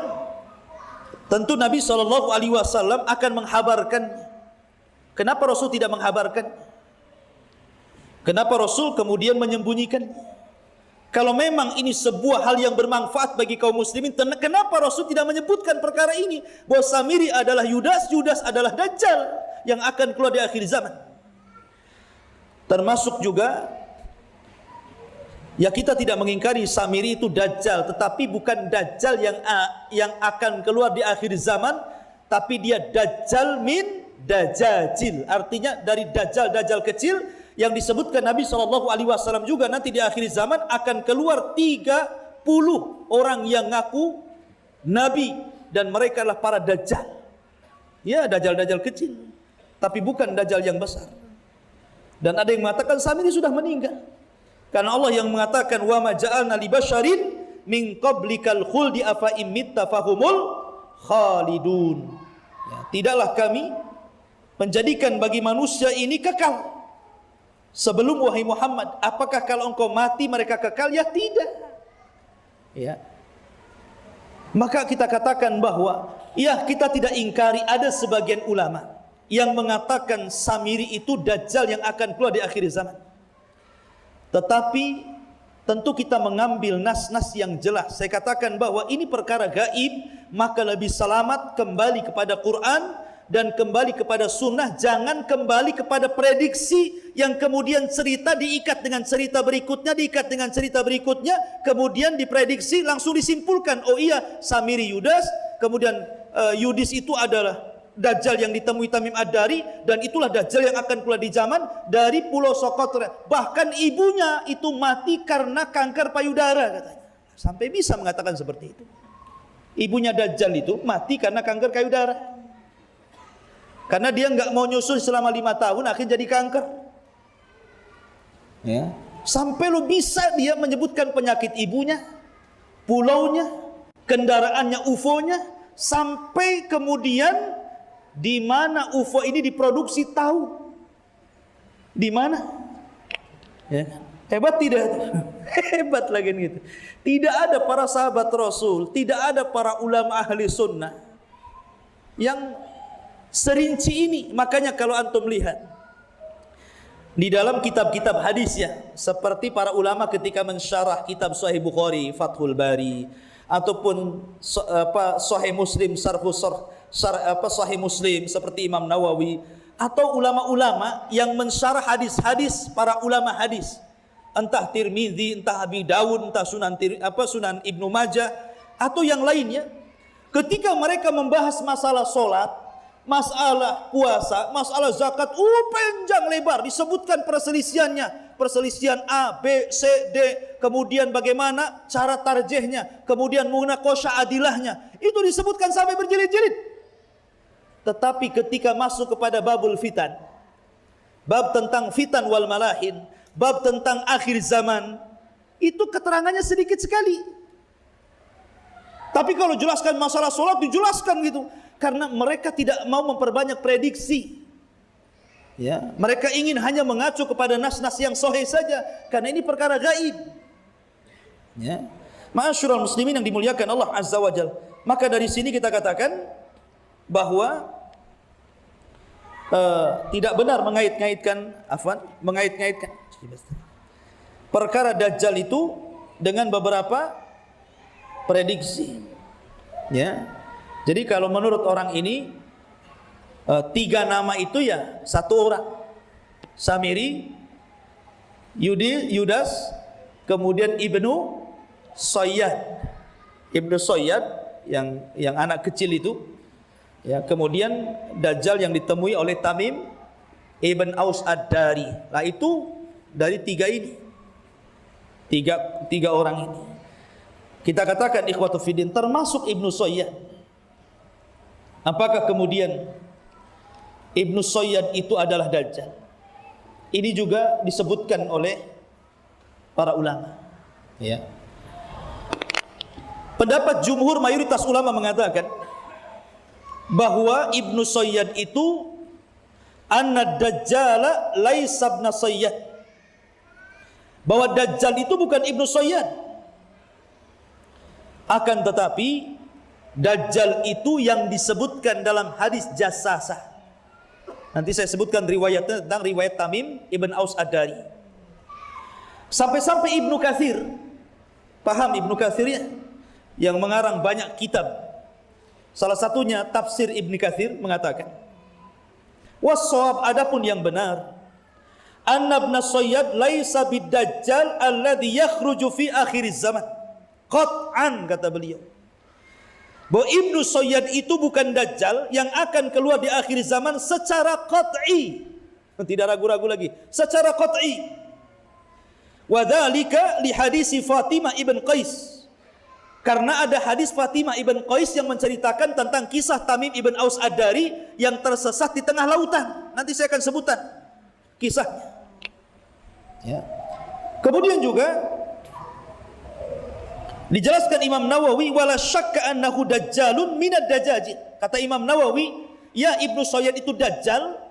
tentu Nabi SAW akan menghabarkannya. Kenapa Rasul tidak menghabarkan? Kenapa Rasul kemudian menyembunyikan? Kalau memang ini sebuah hal yang bermanfaat bagi kaum muslimin, kenapa Rasul tidak menyebutkan perkara ini? Bahwa Samiri adalah Yudas, Yudas adalah Dajjal yang akan keluar di akhir zaman. Termasuk juga, ya kita tidak mengingkari Samiri itu Dajjal, tetapi bukan Dajjal yang akan keluar di akhir zaman, tapi dia Dajjal min Dajjajil. Artinya dari Dajjal kecil yang disebutkan Nabi SAW juga nanti di akhir zaman akan keluar 30 orang yang ngaku Nabi dan mereka adalah para Dajjal. Ya, Dajjal kecil, tapi bukan Dajjal yang besar. Dan ada yang mengatakan Samiri sudah meninggal. Karena Allah yang mengatakan wa ma ja'alna li basyarin min qablikal khuldi afa imitta fahumul khalidun. Ya, tidaklah kami menjadikan bagi manusia ini kekal sebelum wahai Muhammad. Apakah kalau engkau mati mereka kekal? Ya tidak. Ya. Maka kita katakan bahwa ya, kita tidak ingkari ada sebagian ulama yang mengatakan Samiri itu dajjal yang akan keluar di akhir zaman. Tetapi tentu kita mengambil nas-nas yang jelas. Saya katakan bahwa ini perkara gaib, maka lebih selamat kembali kepada Quran dan kembali kepada sunnah. Jangan kembali kepada prediksi yang kemudian cerita diikat dengan cerita berikutnya, diikat dengan cerita berikutnya, kemudian diprediksi langsung disimpulkan, oh iya Samiri Yudas, kemudian Yudis itu adalah Dajjal yang ditemui Tamim Ad-Dari, dan itulah Dajjal yang akan keluar di zaman dari Pulau Sokotra. Bahkan ibunya itu mati karena kanker payudara katanya. Sampai bisa mengatakan seperti itu. Ibunya Dajjal itu mati karena kanker payudara. Karena dia nggak mau nyusul selama 5 tahun, akhirnya jadi kanker. Ya. Sampai lo bisa dia menyebutkan penyakit ibunya, pulaunya, kendaraannya, UFO-nya, sampai kemudian di mana UFO ini diproduksi tahu. Di mana? Ya. Hebat tidak? Hebat lagi gitu. Tidak ada para sahabat Rasul, tidak ada para ulama ahli sunnah yang serinci ini. Makanya kalau antum lihat di dalam kitab-kitab hadisnya, seperti para ulama ketika mensyarah kitab Sahih Bukhari, Fathul Bari, ataupun Sahih Muslim, Sahih Muslim seperti Imam Nawawi, atau ulama-ulama yang mensyarah hadis-hadis para ulama hadis, entah Tirmizi, entah Abi Dawud, entah Sunan Ibnu Majah, atau yang lainnya, ketika mereka membahas masalah solat, masalah puasa, masalah zakat, panjang lebar disebutkan perselisihannya, perselisihan A, B, C, D, kemudian bagaimana cara tarjihnya, kemudian munaqasyah adilahnya, itu disebutkan sampai berjilid-jilid. Tetapi ketika masuk kepada babul fitan, bab tentang fitan wal malahin, bab tentang akhir zaman, itu keterangannya sedikit sekali. Tapi kalau jelaskan masalah sholat, dijelaskan gitu. Karena mereka tidak mau memperbanyak prediksi. Ya, mereka ingin hanya mengacu kepada nas-nas yang sahih saja, karena ini perkara gaib. Ya. Ma'asyiral muslimin yang dimuliakan Allah Azza wa Jalla. Maka dari sini kita katakan bahwa tidak benar mengait-ngaitkan perkara Dajjal itu dengan beberapa prediksi. Ya. Jadi kalau menurut orang ini 3 nama itu ya satu orang, Samiri, Yudas, kemudian Ibnu Sayyad. Ibnu Sayyad yang anak kecil itu, ya, kemudian Dajjal yang ditemui oleh Tamim Ibn Aus Ad-Dari. Nah itu dari 3 ini, tiga orang ini kita katakan ikhwatu fiddin termasuk Ibnu Sayyad. Apakah kemudian Ibnu Sayyad itu adalah Dajjal? Ini juga disebutkan oleh para ulama. Ya. Pendapat jumhur mayoritas ulama mengatakan bahwa Ibnu Sayyad itu anna Dajjala laisa ibn Sayyad. Bahwa Dajjal itu bukan Ibnu Sayyad. Akan tetapi Dajjal itu yang disebutkan dalam hadis Jassasah. Nanti saya sebutkan riwayatnya tentang riwayat Tamim Ibn Aus Ad-Dari. Sampai-sampai Ibnu Katsir, paham Ibnu Katsir ya? Yang mengarang banyak kitab. Salah satunya tafsir Ibnu Katsir mengatakan, was-shawab, adapun yang benar, anna ibn Sayyad laisa bid-Dajjal alladhi yakhruju fi akhir zaman. Qat'an, kata beliau. Bahwa Ibnu Sayyad itu bukan Dajjal yang akan keluar di akhir zaman secara qat'i. Tidak ragu-ragu lagi, secara qat'i. Wa dzalika li hadisi Fatimah ibn Qais. Karena ada hadis Fatimah ibn Qais yang menceritakan tentang kisah Tamim ibn Aus Ad-Dari yang tersesat di tengah lautan. Nanti saya akan sebutkan kisahnya. Ya. Kemudian juga dijelaskan Imam Nawawi, wala syakka annahu dajjalun minad dajajil. Kata Imam Nawawi, ya Ibnu Sayyad itu dajjal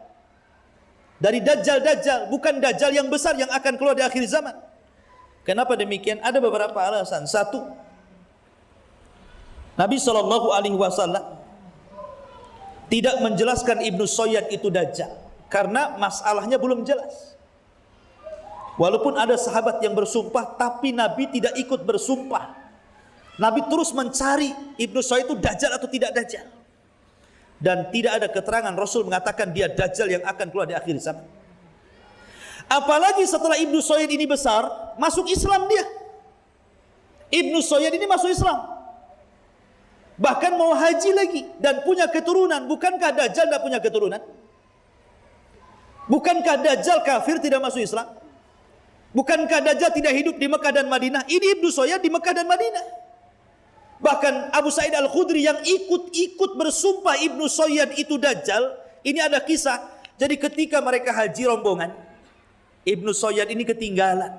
dari dajjal-dajjal, bukan dajjal yang besar yang akan keluar di akhir zaman. Kenapa demikian? Ada beberapa alasan. Satu, Nabi SAW tidak menjelaskan Ibnu Sayyad itu Dajjal karena masalahnya belum jelas. Walaupun ada sahabat yang bersumpah, tapi Nabi tidak ikut bersumpah. Nabi terus mencari Ibnu Sayyad itu Dajjal atau tidak Dajjal. Dan tidak ada keterangan Rasul mengatakan dia Dajjal yang akan keluar di akhir zaman. Apalagi setelah Ibnu Sayyad ini besar, masuk Islam dia. Ibnu Sayyad ini masuk Islam. Bahkan mau haji lagi dan punya keturunan. Bukankah Dajjal tidak punya keturunan? Bukankah Dajjal kafir tidak masuk Islam? Bukankah Dajjal tidak hidup di Mekah dan Madinah? Ini Ibnu Sayyad di Mekah dan Madinah. Bahkan Abu Sa'id Al-Khudri yang ikut bersumpah Ibnu Sayyad itu Dajjal. Ini ada kisah. Jadi ketika mereka haji rombongan, Ibnu Sayyad ini ketinggalan.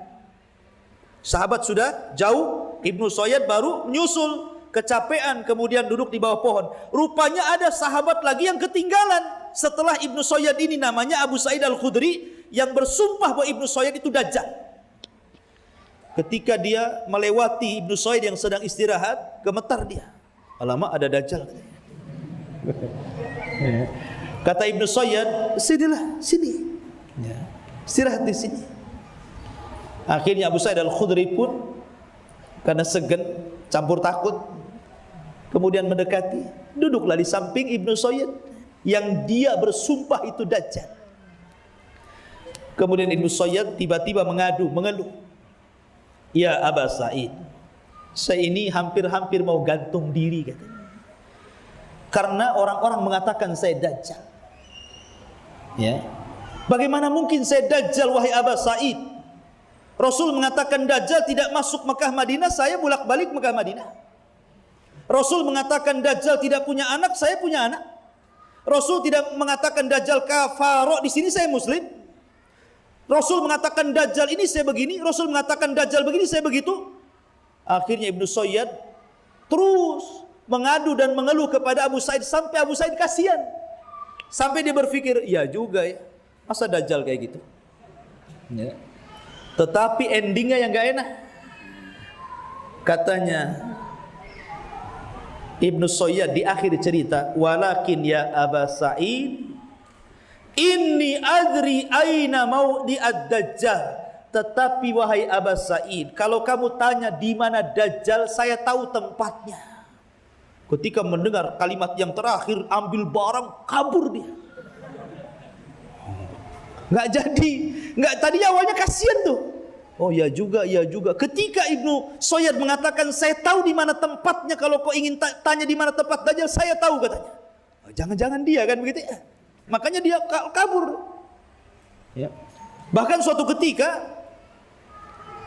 Sahabat sudah jauh, Ibnu Sayyad baru menyusul, kecapean, kemudian duduk di bawah pohon. Rupanya ada sahabat lagi yang ketinggalan setelah Ibnu Sayyad ini, namanya Abu Sa'id Al-Khudri, yang bersumpah bahwa Ibnu Sayyad itu Dajjal. Ketika dia melewati Ibnu Sayyad yang sedang istirahat, gemetar dia. Alamak, ada Dajjal. Kata Ibnu Sayyad, sinilah, sini. Istirahat di sini. Akhirnya Abu Sa'id Al-Khudri pun karena segan, campur takut, kemudian mendekati, duduklah di samping Ibnu Sayyad yang dia bersumpah itu Dajjal. Kemudian Ibnu Sayyad tiba-tiba mengeluh. Ya Aba Sa'id, saya ini hampir-hampir mau gantung diri, katanya. Karena orang-orang mengatakan saya Dajjal. Ya. Bagaimana mungkin saya Dajjal, wahai Aba Sa'id? Rasul mengatakan Dajjal tidak masuk Mekah Madinah, saya bolak-balik Mekah Madinah. Rasul mengatakan Dajjal tidak punya anak, saya punya anak. Rasul tidak mengatakan Dajjal kafaro, di sini saya Muslim. Rasul mengatakan Dajjal ini saya begini, Rasul mengatakan Dajjal begini, saya begitu. Akhirnya Ibnu Sayyad terus mengadu dan mengeluh kepada Abu Sa'id sampai Abu Sa'id kasihan. Sampai dia berpikir, ya juga ya, masa Dajjal kayak gitu. Ya. Tetapi endingnya yang gak enak. Katanya Ibnu Sayyad di akhir cerita, walakin ya Aba Sa'id, inni adri aina maudi ad-Dajjal. Tetapi wahai Aba Sa'id, kalau kamu tanya di mana Dajjal, saya tahu tempatnya. Ketika mendengar kalimat yang terakhir, ambil barang, kabur dia. Nggak jadi, nggak, tadi awalnya kasihan tuh. Oh ya juga, ya juga. Ketika Ibnu Sayyad mengatakan saya tahu di mana tempatnya, kalau kau ingin tanya di mana tempat Dajjal, saya tahu, katanya. Oh, jangan-jangan dia kan begitu ya. Makanya dia kabur. Ya. Bahkan suatu ketika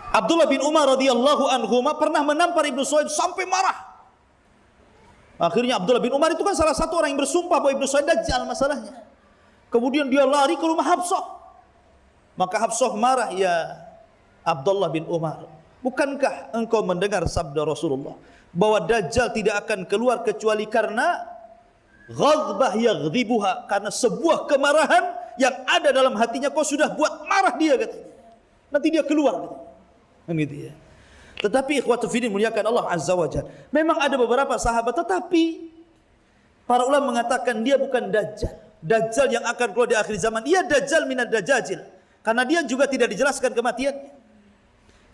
Abdullah bin Umar radhiyallahu anhu pernah menampar Ibnu Sayyad sampai marah. Akhirnya Abdullah bin Umar itu kan salah satu orang yang bersumpah bahwa Ibnu Sayyad Dajjal masalahnya. Kemudian dia lari ke rumah Hafsah. Maka Hafsah marah, ya Abdullah bin Umar, bukankah engkau mendengar sabda Rasulullah bahwa Dajjal tidak akan keluar kecuali karena ghadbah yaghdibuha, karena sebuah kemarahan yang ada dalam hatinya kau sudah buat marah dia, katanya. Nanti dia keluar, katanya. Gitu ya. Tetapi ikhwatu fiddin muliakan Allah Azza wa Jalla, memang ada beberapa sahabat, tetapi para ulama mengatakan dia bukan Dajjal. Dajjal yang akan keluar di akhir zaman, dia Dajjal minad Dajjajil, karena dia juga tidak dijelaskan kematiannya.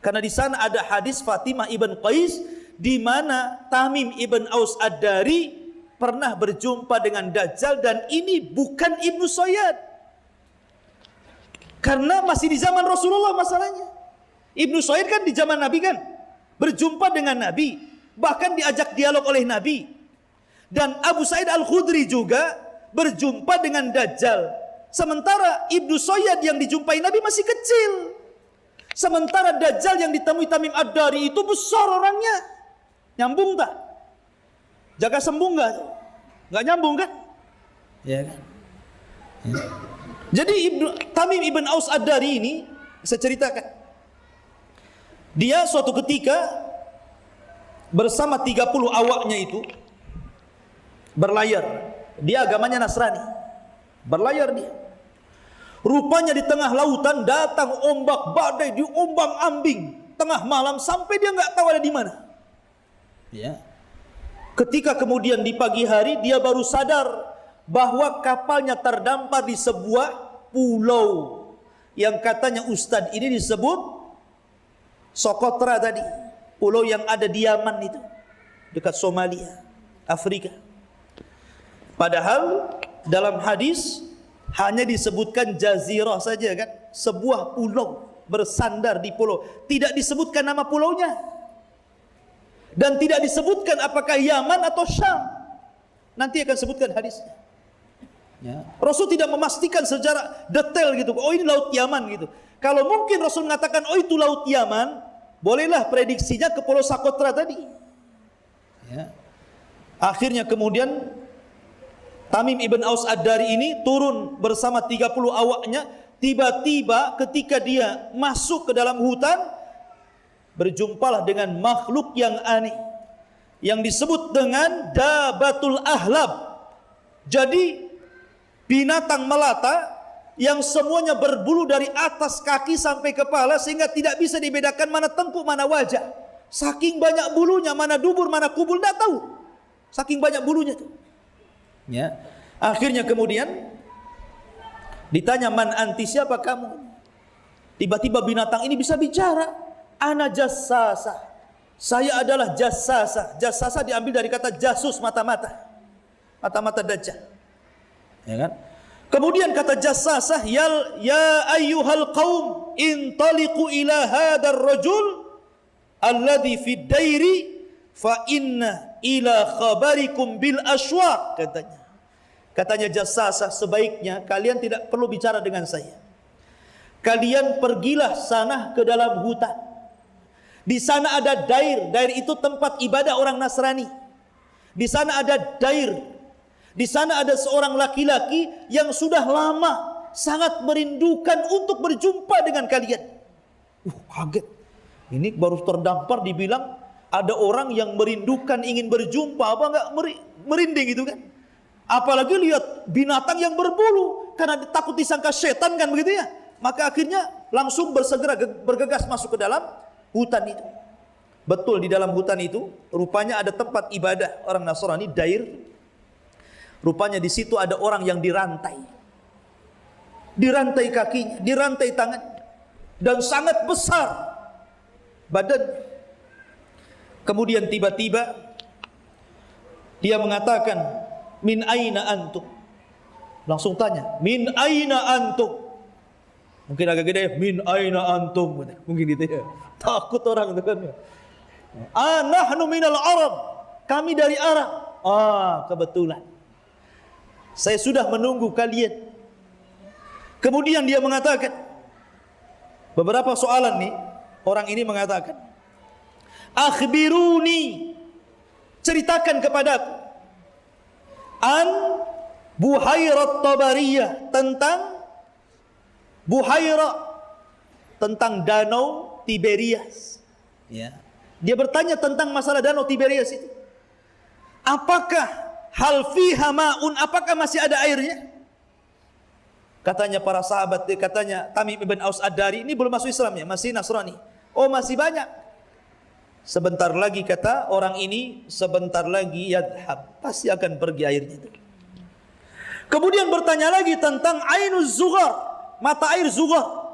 Karena di sana ada hadis Fatimah ibn Qais, di mana Tamim ibn Aus Ad-Dari pernah berjumpa dengan Dajjal, dan ini bukan Ibnu Sayyad. Karena masih di zaman Rasulullah masalahnya. Ibnu Sayyad kan di zaman Nabi kan, berjumpa dengan Nabi, bahkan diajak dialog oleh Nabi. Dan Abu Sa'id Al-Khudri juga berjumpa dengan Dajjal. Sementara Ibnu Sayyad yang dijumpai Nabi masih kecil. Sementara Dajjal yang ditemui Tamim Ad-Dari itu besar orangnya. Nyambung tak? Jaga sembung enggak? Enggak nyambung kan? Ya kan? Ya. Jadi Tamim ibn Aus Ad-Dari ini, saya ceritakan. Dia suatu ketika bersama 30 awaknya itu berlayar. Dia agamanya Nasrani. Berlayar dia. Rupanya di tengah lautan datang ombak badai, diombang-ambing tengah malam sampai dia enggak tahu ada di mana. Ya. Ketika kemudian di pagi hari dia baru sadar bahwa kapalnya terdampar di sebuah pulau yang katanya Ustadz ini disebut Socotra tadi, pulau yang ada di Yaman itu, dekat Somalia, Afrika. Padahal dalam hadis hanya disebutkan jazirah saja kan, sebuah pulau bersandar di pulau, tidak disebutkan nama pulaunya, dan tidak disebutkan apakah Yaman atau Syam. Nanti akan sebutkan hadisnya. Ya. Rasul tidak memastikan secara detail gitu, oh ini laut Yaman gitu. Kalau mungkin Rasul mengatakan, oh itu laut Yaman, bolehlah prediksinya ke pulau Socotra tadi. Ya. Akhirnya kemudian Tamim ibn Aus Ad-Dari ini turun bersama 30 awaknya. Tiba-tiba ketika dia masuk ke dalam hutan, berjumpalah dengan makhluk yang aneh yang disebut dengan Dabatul Ahlab. Jadi binatang melata yang semuanya berbulu dari atas kaki sampai kepala, sehingga tidak bisa dibedakan mana tengkuk mana wajah. Saking banyak bulunya, mana dubur mana kubul tidak tahu. Saking banyak bulunya tuh. Ya. Akhirnya kemudian ditanya, man anti, siapa kamu? Tiba-tiba binatang ini bisa bicara. Ana jassasa, saya adalah jassasa. Jassasa diambil dari kata jasus, mata-mata, mata-mata dajjal. Ya kan? Kemudian kata jassasah, ya ayyuhal qaum intaliqu ila hadar rajul alladhi fid dairi fa inna ila khabarikum bil aswaq, katanya jassasah, sebaiknya kalian tidak perlu bicara dengan saya. Kalian pergilah sana ke dalam hutan. Di sana ada dair. Dair itu tempat ibadah orang Nasrani. Di sana ada dair. Di sana ada seorang laki-laki yang sudah lama sangat merindukan untuk berjumpa dengan kalian. Kaget. Ini baru terdampar dibilang ada orang yang merindukan ingin berjumpa, apa enggak merinding gitu kan? Apalagi lihat binatang yang berbulu, karena takut disangka setan kan begitu ya. Maka akhirnya langsung bersegera bergegas masuk ke dalam hutan itu. Betul, di dalam hutan itu rupanya ada tempat ibadah orang Nasrani, dair. Rupanya di situ ada orang yang dirantai. Dirantai kakinya, dirantai tangan, dan sangat besar badan. Kemudian tiba-tiba dia mengatakan, min aina antum? Langsung tanya, min aina antum? Mungkin agak gede, min aina antum? Mungkin gitu ya. Takut orang itu kan. Nahnu minal Arab, kami dari Arab. Kebetulan saya sudah menunggu kalian. Kemudian dia mengatakan beberapa soalan nih. Orang ini mengatakan, akhbiruni, ceritakan kepadaku, an Buhairat Tabariyah, tentang Buhairah, tentang danau Tiberias. Ya. Dia bertanya tentang masalah danau Tiberias itu. Apakah hal fiha ma'un, apakah masih ada airnya? Katanya para sahabat, katanya Tamim ibn Aus Ad-Dari, ini belum masuk Islam ya, masih Nasrani. Oh masih banyak. Sebentar lagi, kata orang ini, sebentar lagi yadhab, pasti akan pergi airnya itu. Kemudian bertanya lagi tentang ainuz zughar, mata air zughar.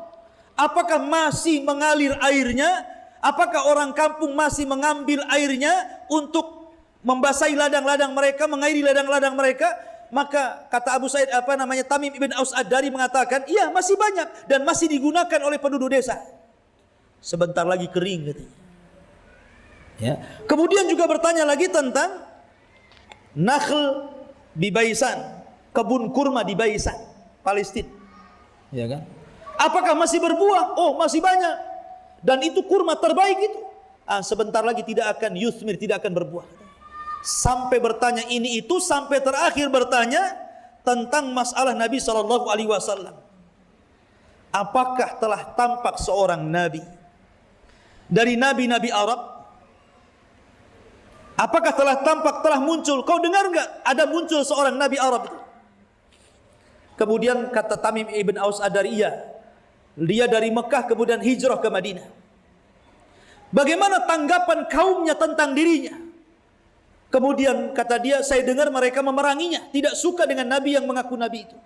Apakah masih mengalir airnya? Apakah orang kampung masih mengambil airnya untuk membasahi ladang-ladang mereka, mengairi ladang-ladang mereka? Maka kata Abu Sa'id, Tamim ibn Aus Ad-Dari mengatakan, iya masih banyak dan masih digunakan oleh penduduk desa. Sebentar lagi kering katanya. Ya. Kemudian juga bertanya lagi tentang nakhl di Baisan, kebun kurma di Baisan, Palestina. Ya kan? Apakah masih berbuah? Oh masih banyak. Dan itu kurma terbaik itu. Sebentar lagi tidak akan yusmir, tidak akan berbuah. Sampai bertanya ini itu, sampai terakhir bertanya tentang masalah Nabi SAW. Apakah telah tampak seorang Nabi dari Nabi-Nabi Arab? Apakah telah tampak, telah muncul? Kau dengar enggak ada muncul seorang Nabi Arab itu? Kemudian kata Tamim ibn Aus Ad-Dari, iya. Dia dari Mekah kemudian hijrah ke Madinah. Bagaimana tanggapan kaumnya tentang dirinya? Kemudian kata dia, saya dengar mereka memeranginya, tidak suka dengan nabi yang mengaku nabi itu.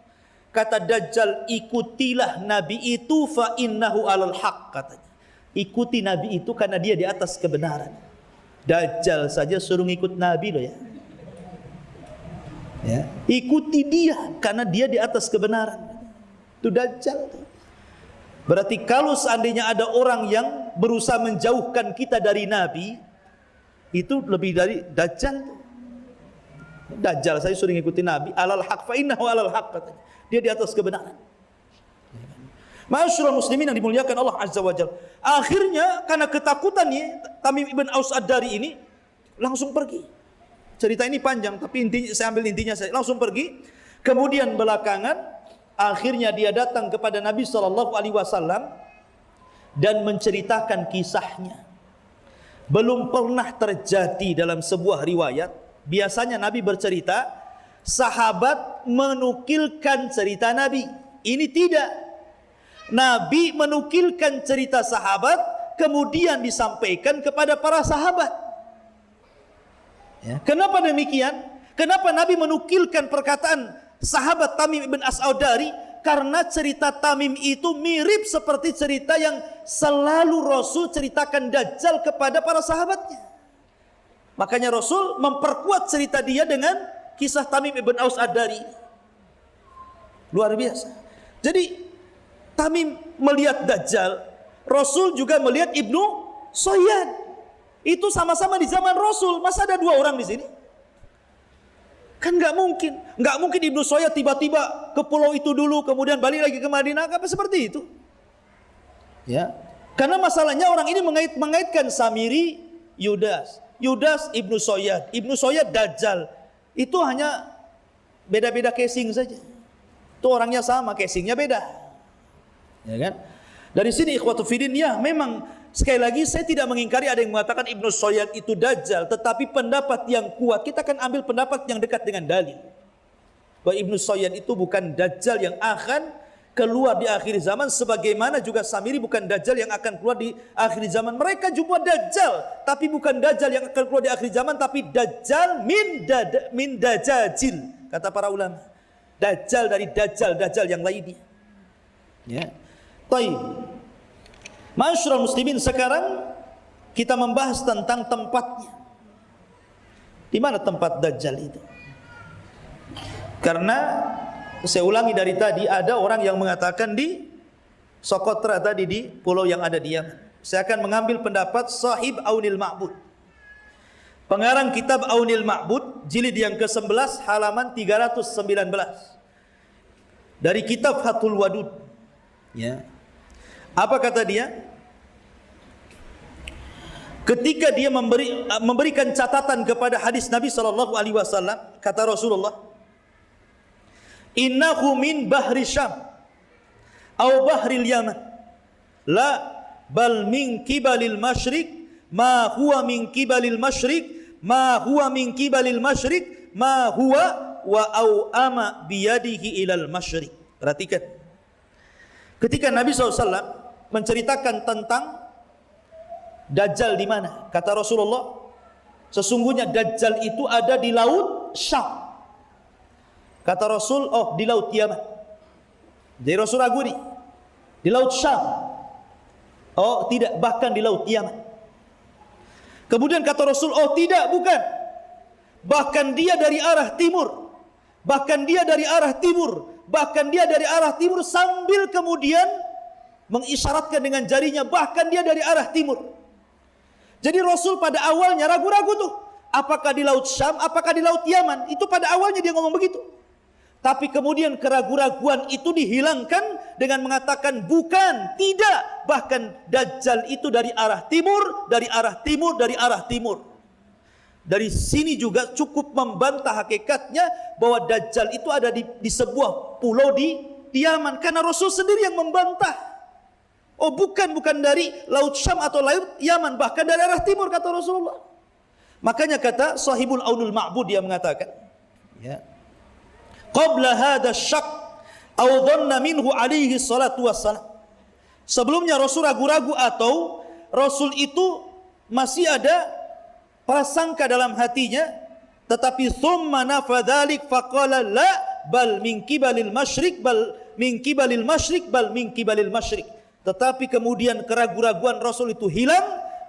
Kata Dajjal, ikutilah nabi itu fa innahu alal haq, katanya. Ikuti nabi itu karena dia di atas kebenaran. Dajjal saja suruh ngikut nabi loh ya. Ya, ikuti dia karena dia di atas kebenaran. Itu Dajjal. Berarti kalau seandainya ada orang yang berusaha menjauhkan kita dari nabi, itu lebih dari Dajjal. Dajjal saya suruh ngikuti nabi alal haq fa innahu alal haq, katanya. Dia di atas kebenaran. Ma'asyiral muslimin yang dimuliakan Allah Azza wa Jalla. Akhirnya karena ketakutannya Tamim ibn Aus Ad-Dari ini langsung pergi. Cerita ini panjang tapi intinya saya ambil intinya saja. Langsung pergi. Kemudian belakangan akhirnya dia datang kepada Nabi SAW dan menceritakan kisahnya. Belum pernah terjadi dalam sebuah riwayat. Biasanya Nabi bercerita, sahabat menukilkan cerita Nabi. Ini tidak. Nabi menukilkan cerita sahabat, kemudian disampaikan kepada para sahabat. Ya. Kenapa demikian? Kenapa Nabi menukilkan perkataan sahabat Tamim ibn As-Audari? Karena cerita Tamim itu mirip seperti cerita yang selalu Rasul ceritakan Dajjal kepada para sahabatnya. Makanya Rasul memperkuat cerita dia dengan kisah Tamim ibn Aus Ad-Dari. Luar biasa. Jadi Tamim melihat Dajjal, Rasul juga melihat Ibnu Soyad. Itu sama-sama di zaman Rasul. Masa ada dua orang di sini? Kan nggak mungkin. Nggak mungkin Ibnu Soyad tiba-tiba ke pulau itu dulu, kemudian balik lagi ke Madinah. Apa seperti itu? Ya. Karena masalahnya orang ini mengaitkan Samiri, Yudas. Yudas Ibnu Soyad. Ibnu Soyad Dajjal. Itu hanya beda-beda casing saja. Itu orangnya sama, casingnya beda. Ya kan? Dari sini ikhwatu fiddin, ya memang sekali lagi saya tidak mengingkari ada yang mengatakan Ibnu Soyad itu Dajjal, tetapi pendapat yang kuat kita akan ambil pendapat yang dekat dengan dalil. Bahwa Ibnu Soyad itu bukan Dajjal yang akan keluar di akhir zaman, sebagaimana juga Samiri bukan Dajjal yang akan keluar di akhir zaman. Mereka juga Dajjal, tapi bukan Dajjal yang akan keluar di akhir zaman, tapi Dajjal min Dajjajil, kata para ulama. Dajjal dari Dajjal yang lainnya. Ya. Baik. Ma'asyiral muslimin, sekarang kita membahas tentang tempatnya. Di mana tempat Dajjal itu? Karena saya ulangi dari tadi, ada orang yang mengatakan di Sokotra tadi, di pulau yang ada di Yaman. Saya akan mengambil pendapat Sahib Aunil Ma'bud, pengarang kitab Aunil Ma'bud, jilid yang ke-11 halaman 319, dari kitab Fathul Wadud. Ya. Apa kata dia? Ketika dia memberikan catatan kepada hadis Nabi SAW, kata Rasulullah, innahu min bahri Syam au bahril Yaman, la bal min kibalil masyriq ma huwa min kibalil masyriq ma huwa min kibalil masyriq ma huwa wa au ama biyadihi ilal masyriq. Perhatikan, ketika Nabi SAW menceritakan tentang Dajjal di mana, kata Rasulullah, sesungguhnya Dajjal itu ada di laut Syam. Kata Rasul, oh di laut Yaman. Jadi Rasul ragu nih, di laut Syam. Oh tidak, bahkan di laut Yaman. Kemudian kata Rasul, oh tidak, bukan, bahkan dia dari arah timur. Bahkan dia dari arah timur. Bahkan dia dari arah timur, sambil kemudian mengisyaratkan dengan jarinya, bahkan dia dari arah timur. Jadi Rasul pada awalnya ragu-ragu tuh, apakah di laut Syam, apakah di laut Yaman. Itu pada awalnya dia ngomong begitu. Tapi kemudian keraguan-raguan itu dihilangkan dengan mengatakan bukan, tidak, bahkan Dajjal itu dari arah timur, dari arah timur, dari arah timur. Dari sini juga cukup membantah hakikatnya bahwa Dajjal itu ada di sebuah pulau di Yaman, karena Rasul sendiri yang membantah. Oh bukan dari laut Syam atau laut Yaman, bahkan dari arah timur, kata Rasulullah. Makanya kata Sahibul Aunul Ma'bud, dia mengatakan, ya, qabla hadha syak au dhanna minhu alaihi salatu wassalam. Sebelumnya Rasul ragu-ragu atau Rasul itu masih ada prasangka dalam hatinya Tetapi thumma nafadzalik faqala la bal min kibalil masyriq bal min kibalil masyriq bal min kibalil masyriq. Tetapi kemudian keraguan-raguan Rasul itu hilang,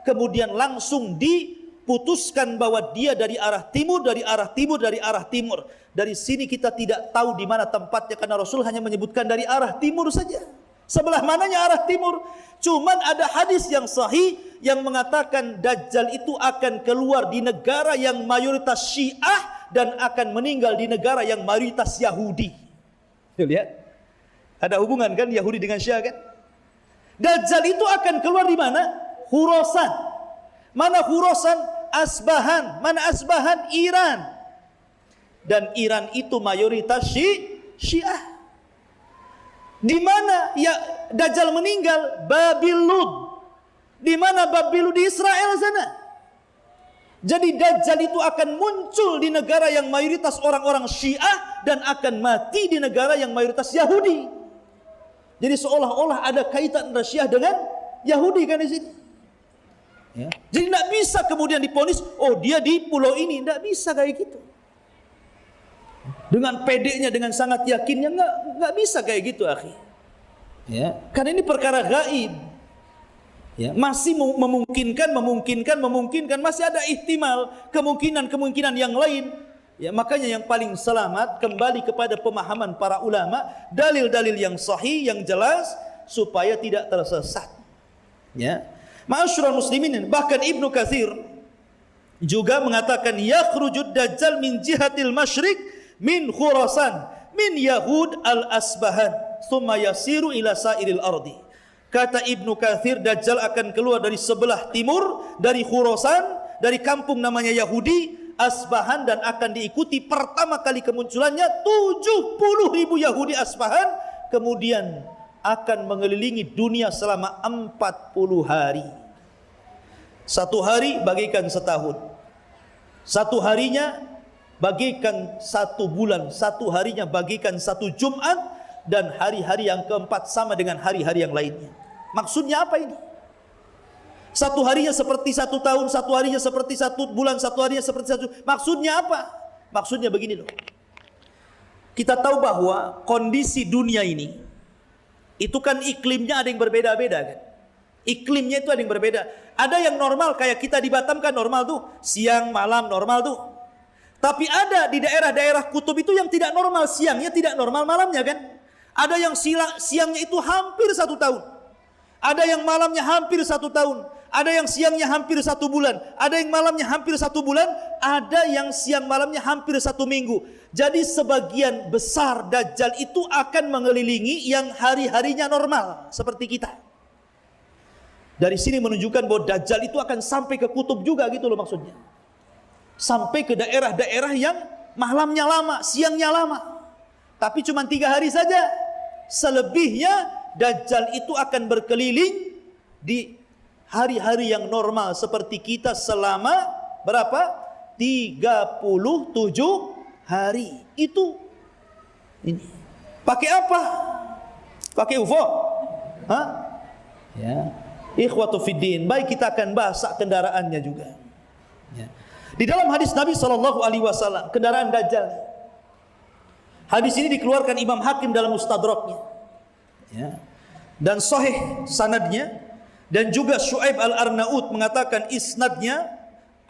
kemudian langsung diputuskan bahwa dia dari arah timur, dari arah timur, dari arah timur. Dari sini kita tidak tahu di mana tempatnya karena Rasul hanya menyebutkan dari arah timur saja. Sebelah mananya arah timur? Cuman ada hadis yang sahih yang mengatakan Dajjal itu akan keluar di negara yang mayoritas Syiah dan akan meninggal di negara yang mayoritas Yahudi. Lihat, ada hubungan kan Yahudi dengan Syiah kan? Dajjal itu akan keluar di mana? Khurasan. Mana Khurasan? Asbahan. Mana Asbahan? Iran. Dan Iran itu mayoritas Syiah. Di mana ya Dajjal meninggal? Babil Lud. Di mana Babil Lud? Di Israel sana. Jadi Dajjal itu akan muncul di negara yang mayoritas orang-orang Syiah dan akan mati di negara yang mayoritas Yahudi. Jadi seolah-olah ada kaitan antara Syiah dengan Yahudi kan di sini. Ya. Jadi tidak bisa kemudian diponis, oh dia di pulau ini, tidak bisa kayak gitu. Dengan pedenya, dengan sangat yakinnya, nggak bisa kayak gitu, akhi. Ya, karena ini perkara gaib. Ya, masih memungkinkan, masih ada ihtimal, kemungkinan yang lain. Ya, makanya yang paling selamat kembali kepada pemahaman para ulama, dalil-dalil yang sahih, yang jelas, supaya tidak tersesat. Ya, ma'asyiral muslimin, bahkan Ibnu Katsir juga mengatakan yakhrujud dajjal min jihatil masyriq min Khurasan min Yahud al-Asbahan thumma yasiru ila sairil ardi. Kata Ibnu Katsir, Dajjal akan keluar dari sebelah timur, dari Khurasan, dari kampung namanya Yahudi Asbahan, dan akan diikuti pertama kali kemunculannya 70.000 Yahudi Asbahan, kemudian akan mengelilingi dunia selama 40 hari. Satu hari bagikan setahun, satu harinya bagikan satu bulan, satu harinya bagikan satu Jumat, dan hari-hari yang keempat sama dengan hari-hari yang lainnya. Maksudnya apa ini? Satu harinya seperti satu tahun, satu harinya seperti satu bulan, satu harinya seperti satu. Maksudnya apa? Maksudnya begini loh. Kita tahu bahwa kondisi dunia ini, itu kan iklimnya ada yang berbeda-beda kan? Iklimnya itu ada yang berbeda. Ada yang normal kayak kita di Batam kan normal tuh, siang malam normal tuh. Tapi ada di daerah-daerah kutub itu yang tidak normal, siangnya tidak normal malamnya kan? Ada yang siangnya itu hampir 1 tahun. Ada yang malamnya hampir 1 tahun. Ada yang siangnya hampir 1 bulan. Ada yang malamnya hampir 1 bulan. Ada yang siang malamnya hampir 1 minggu. Jadi sebagian besar Dajjal itu akan mengelilingi yang hari-harinya normal seperti kita. Dari sini menunjukkan bahwa Dajjal itu akan sampai ke kutub juga gitu loh maksudnya. Sampai ke daerah-daerah yang malamnya lama, siangnya lama. Tapi cuma 3 hari saja. Selebihnya Dajjal itu akan berkeliling di hari-hari yang normal seperti kita selama berapa? 37 hari. Itu ini. Pakai apa? Pakai UFO? Hah? Ya. Ikhwatu fiddin. Baik, kita akan bahas kendaraannya juga. Ya. Di dalam hadis Nabi SAW, kendaraan Dajjal. Hadis ini dikeluarkan Imam Hakim dalam Mustadraknya. Ya. Dan sahih sanadnya, dan juga Syuaib Al-Arnaud mengatakan isnadnya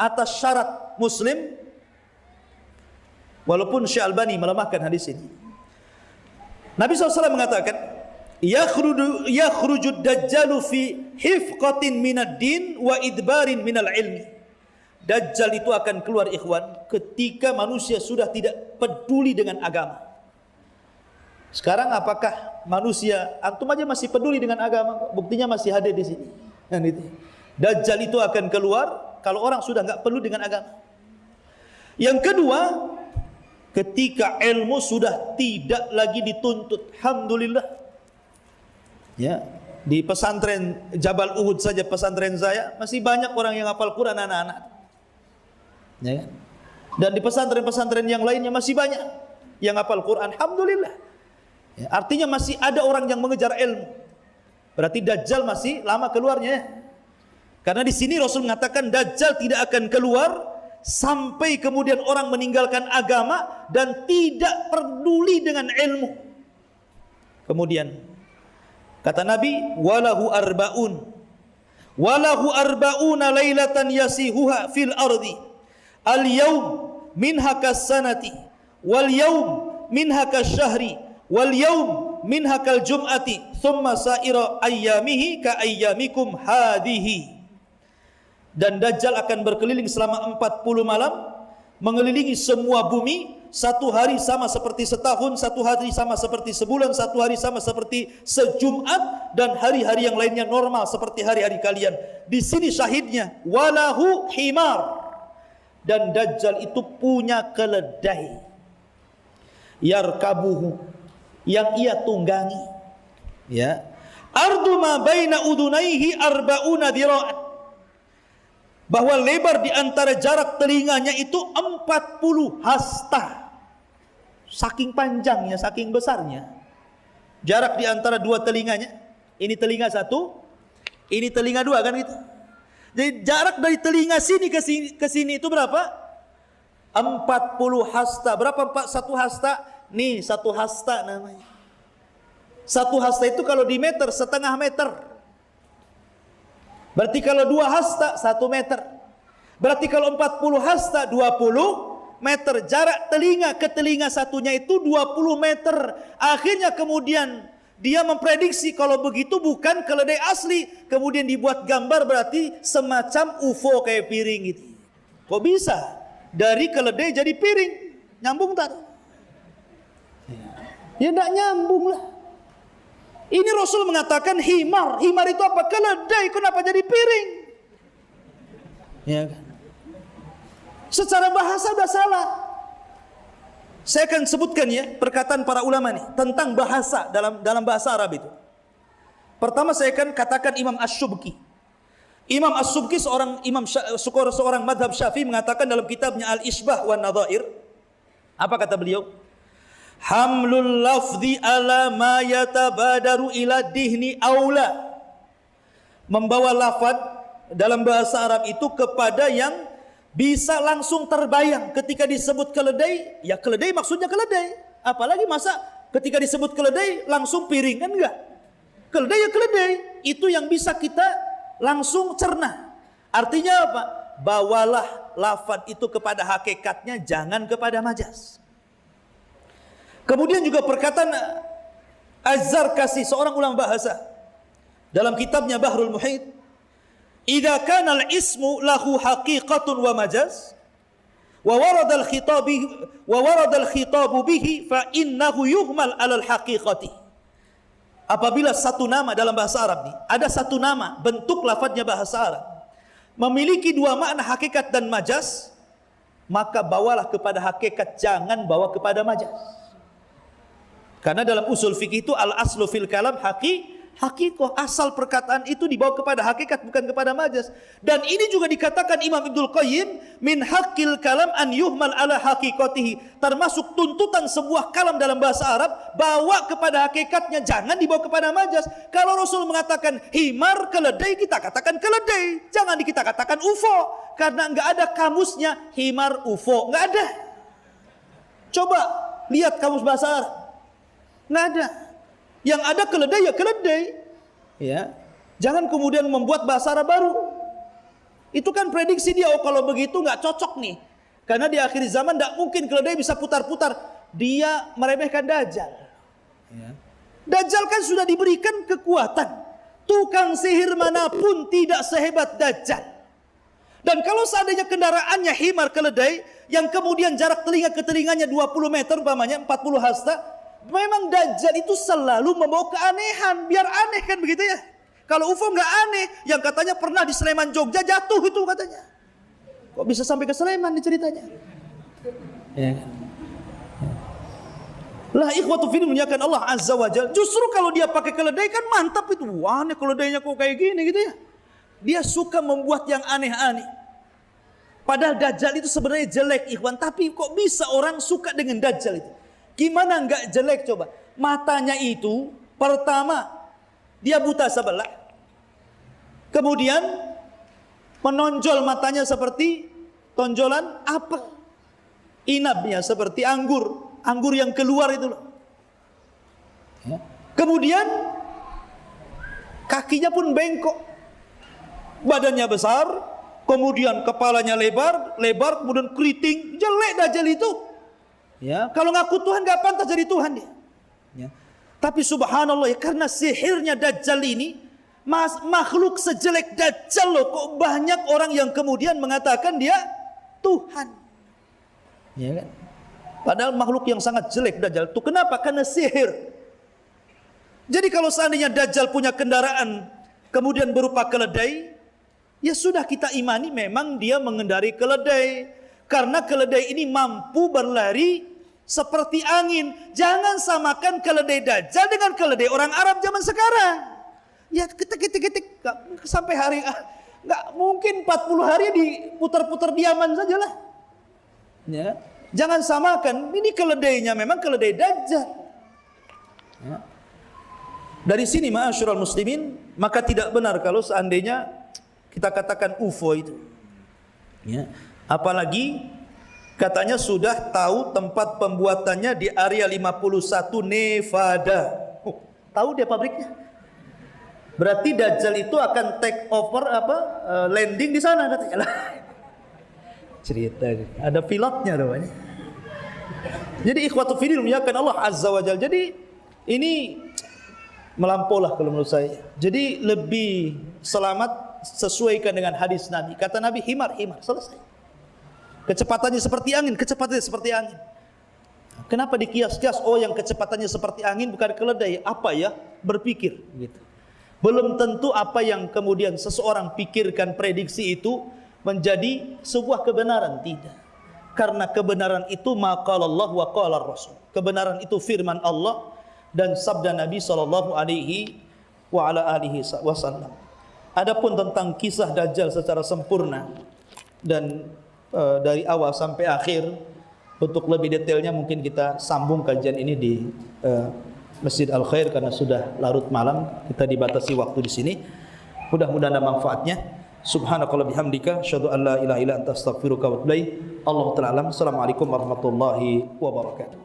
atas syarat Muslim, walaupun Syekh Albani melemahkan hadis ini. Nabi SAW mengatakan yakhrujud dajjalu fi hifqatin minad din wa idbarin minal ilmi. Dajjal itu akan keluar ikhwan ketika manusia sudah tidak peduli dengan agama. Sekarang apakah manusia, antum aja masih peduli dengan agama? Buktinya masih hadir di sini. Dajjal itu akan keluar kalau orang sudah enggak peduli dengan agama. Yang kedua, ketika ilmu sudah tidak lagi dituntut. Alhamdulillah. Ya, di pesantren Jabal Uhud saja, pesantren saya, masih banyak orang yang hafal Quran anak-anak. Ya. Dan di pesantren-pesantren yang lainnya masih banyak yang hafal Quran. Alhamdulillah. Ya, artinya masih ada orang yang mengejar ilmu. Berarti Dajjal masih lama keluarnya. Karena di sini Rasul mengatakan Dajjal tidak akan keluar sampai kemudian orang meninggalkan agama dan tidak peduli dengan ilmu. Kemudian kata Nabi, walahu arba'una lailatan yasihuha fil ardi, al yaum minha kas-sanati, wal yaum minha kas-syahri, wal yaum minha kal jum'ati, thumma sa'ira ayyamihi ka ayyamikum hadhihi. Dan Dajjal akan berkeliling selama 40 malam, mengelilingi semua bumi. Satu hari sama seperti setahun, satu hari sama seperti sebulan, satu hari sama seperti sejumat, dan hari-hari yang lainnya normal seperti hari-hari kalian. Di sini syahidnya, walahu himar. Dan Dajjal itu punya keledai, yarkabuhu, yang ia tunggangi. Ya, ardu ma baina udunaihi arba'una dira'an, bahwa lebar di antara jarak telinganya itu 40 hasta. Saking panjangnya, saking besarnya jarak di antara dua telinganya. Ini telinga satu, ini telinga dua, kan gitu. Jadi jarak dari telinga sini ke sini itu berapa? 40 hasta. Berapa satu hasta? Nih, satu hasta namanya. Satu hasta itu kalau di meter, setengah meter. Berarti kalau 2 hasta 1 meter. Berarti kalau 40 hasta 20 meter. Jarak telinga ke telinga satunya itu 20 meter. Akhirnya kemudian dia memprediksi kalau begitu bukan keledai asli. Kemudian dibuat gambar, berarti semacam UFO kayak piring gitu. Kok bisa dari keledai jadi piring? Nyambung tak? Ya tidak nyambung lah. Ini Rasul mengatakan himar. Himar itu apa? Keledai. Kenapa jadi piring? Ya kan? Secara bahasa sudah salah. Saya akan sebutkan ya perkataan para ulama nih tentang bahasa dalam bahasa Arab itu. Pertama saya akan katakan Imam Ash-Shubki. Imam Ash-Shubki seorang madhab Syafi'i mengatakan dalam kitabnya Al-Ishbah wa Nadhair. Apa kata beliau? Hamlul lafzi ala ma yatabadaru ila dihni aula. Membawa lafaz dalam bahasa Arab itu kepada yang bisa langsung terbayang. Ketika disebut keledai, ya keledai maksudnya keledai. Apalagi masa ketika disebut keledai langsung piring, kan enggak? Keledai ya keledai. Itu yang bisa kita langsung cerna. Artinya apa? Bawalah lafaz itu kepada hakikatnya, jangan kepada majas. Kemudian juga perkataan Az-Zarkasi, seorang ulama bahasa, dalam kitabnya Bahrul Muhit, idza kana al-ismu lahu haqiqatun wa majaz wa warada al-khitabu bihi fa innahu yuhmal 'ala al-haqiqati. Apabila satu nama dalam bahasa Arab nih, ada satu nama, bentuk lafadznya bahasa Arab, memiliki dua makna hakikat dan majaz, maka bawalah kepada hakikat, jangan bawa kepada majaz. Karena dalam usul fikih itu al-aslu fil kalam haqiqah, asal perkataan itu dibawa kepada hakikat, bukan kepada majaz. Dan ini juga dikatakan Imam Ibnul Qayyim, min haqqil kalam an yuhmal ala haqiqatihi, termasuk tuntutan sebuah kalam dalam bahasa Arab, bawa kepada hakikatnya, jangan dibawa kepada majaz. Kalau Rasul mengatakan himar, keledai, kita katakan keledai, jangan kita katakan UFO, karena enggak ada kamusnya himar UFO, enggak ada. Coba lihat kamus bahasa Arab, nggak ada. Yang ada keledai ya keledai. Ya. Jangan kemudian membuat bahasa Arab baru. Itu kan prediksi dia, oh kalau begitu nggak cocok nih. Karena di akhir zaman tidak mungkin keledai bisa putar-putar. Dia meremehkan Dajjal. Ya. Dajjal kan sudah diberikan kekuatan. Tukang sihir manapun tidak sehebat Dajjal. Dan kalau seandainya kendaraannya himar keledai, yang kemudian jarak telinga ke telinganya 20 meter umpamanya, 40 hasta, memang Dajjal itu selalu membawa keanehan, biar aneh kan begitu ya. Kalau UFO nggak aneh, yang katanya pernah di Sleman Jogja jatuh itu katanya. Kok bisa sampai ke Sleman nih ceritanya? Ya. Lah ikhwatu fillah muliakan Allah Azza wa Jalla. Justru kalau dia pakai keledai kan mantap itu. Wah, aneh keledainya kok kayak gini gitu ya. Dia suka membuat yang aneh-aneh. Padahal Dajjal itu sebenarnya jelek ikhwan, tapi kok bisa orang suka dengan Dajjal itu? Gimana enggak jelek coba? Matanya itu pertama dia buta sebelah. Kemudian menonjol matanya seperti tonjolan apel. Inabnya seperti anggur yang keluar itu loh. Ya. Kemudian kakinya pun bengkok, badannya besar, kemudian kepalanya lebar, kemudian keriting, jelek Dajjal itu. Ya, kalau ngaku Tuhan nggak pantas jadi Tuhan dia. Ya. Tapi subhanallah ya, karena sihirnya Dajjal ini, makhluk sejelek Dajjal loh, kok banyak orang yang kemudian mengatakan dia Tuhan. Ya kan? Padahal makhluk yang sangat jelek Dajjal itu. Kenapa? Karena sihir. Jadi kalau seandainya Dajjal punya kendaraan kemudian berupa keledai, ya sudah kita imani memang dia mengendarai keledai. Karena keledai ini mampu berlari seperti angin. Jangan samakan keledai Dajjal dengan keledai orang Arab zaman sekarang. Ya ketik sampai hari, nggak mungkin 40 hari diputar-putar diaman sajalah. Ya, jangan samakan. Ini keledainya memang keledai Dajjal. Ya. Dari sini ma'asyiral muslimin, maka tidak benar kalau seandainya kita katakan UFO itu. Ya. Apalagi katanya sudah tahu tempat pembuatannya di area 51 Nevada. Tahu dia pabriknya. Berarti Dajjal itu akan take over landing di sana katanya. Cerita ada pilotnya rupanya. Jadi ikhwatu fiddin muliakan Allah azza wajalla. Jadi ini melampaulah kalau menurut saya. Jadi lebih selamat sesuaikan dengan hadis Nabi. Kata Nabi, himar selesai. Kecepatannya seperti angin. Kenapa dikias-kias? Oh, yang kecepatannya seperti angin bukan keledai. Apa ya? Berpikir gitu. Belum tentu apa yang kemudian seseorang pikirkan, prediksi itu menjadi sebuah kebenaran. Tidak. Karena kebenaran itu maqalallah wa qala Rasul. Kebenaran itu firman Allah dan sabda Nabi sallallahu alaihi wa ala alihi wasallam. Adapun tentang kisah Dajjal secara sempurna dan dari awal sampai akhir, untuk lebih detailnya mungkin kita sambung kajian ini di Masjid Al-Khair karena sudah larut malam, kita dibatasi waktu di sini. Mudah-mudahan ada manfaatnya. Subhanakallah bihamdika asyhadu an la ilaha illa anta astaghfiruka wa atubu ilaik. Allahu ta'ala alam. Assalamualaikum warahmatullahi wabarakatuh.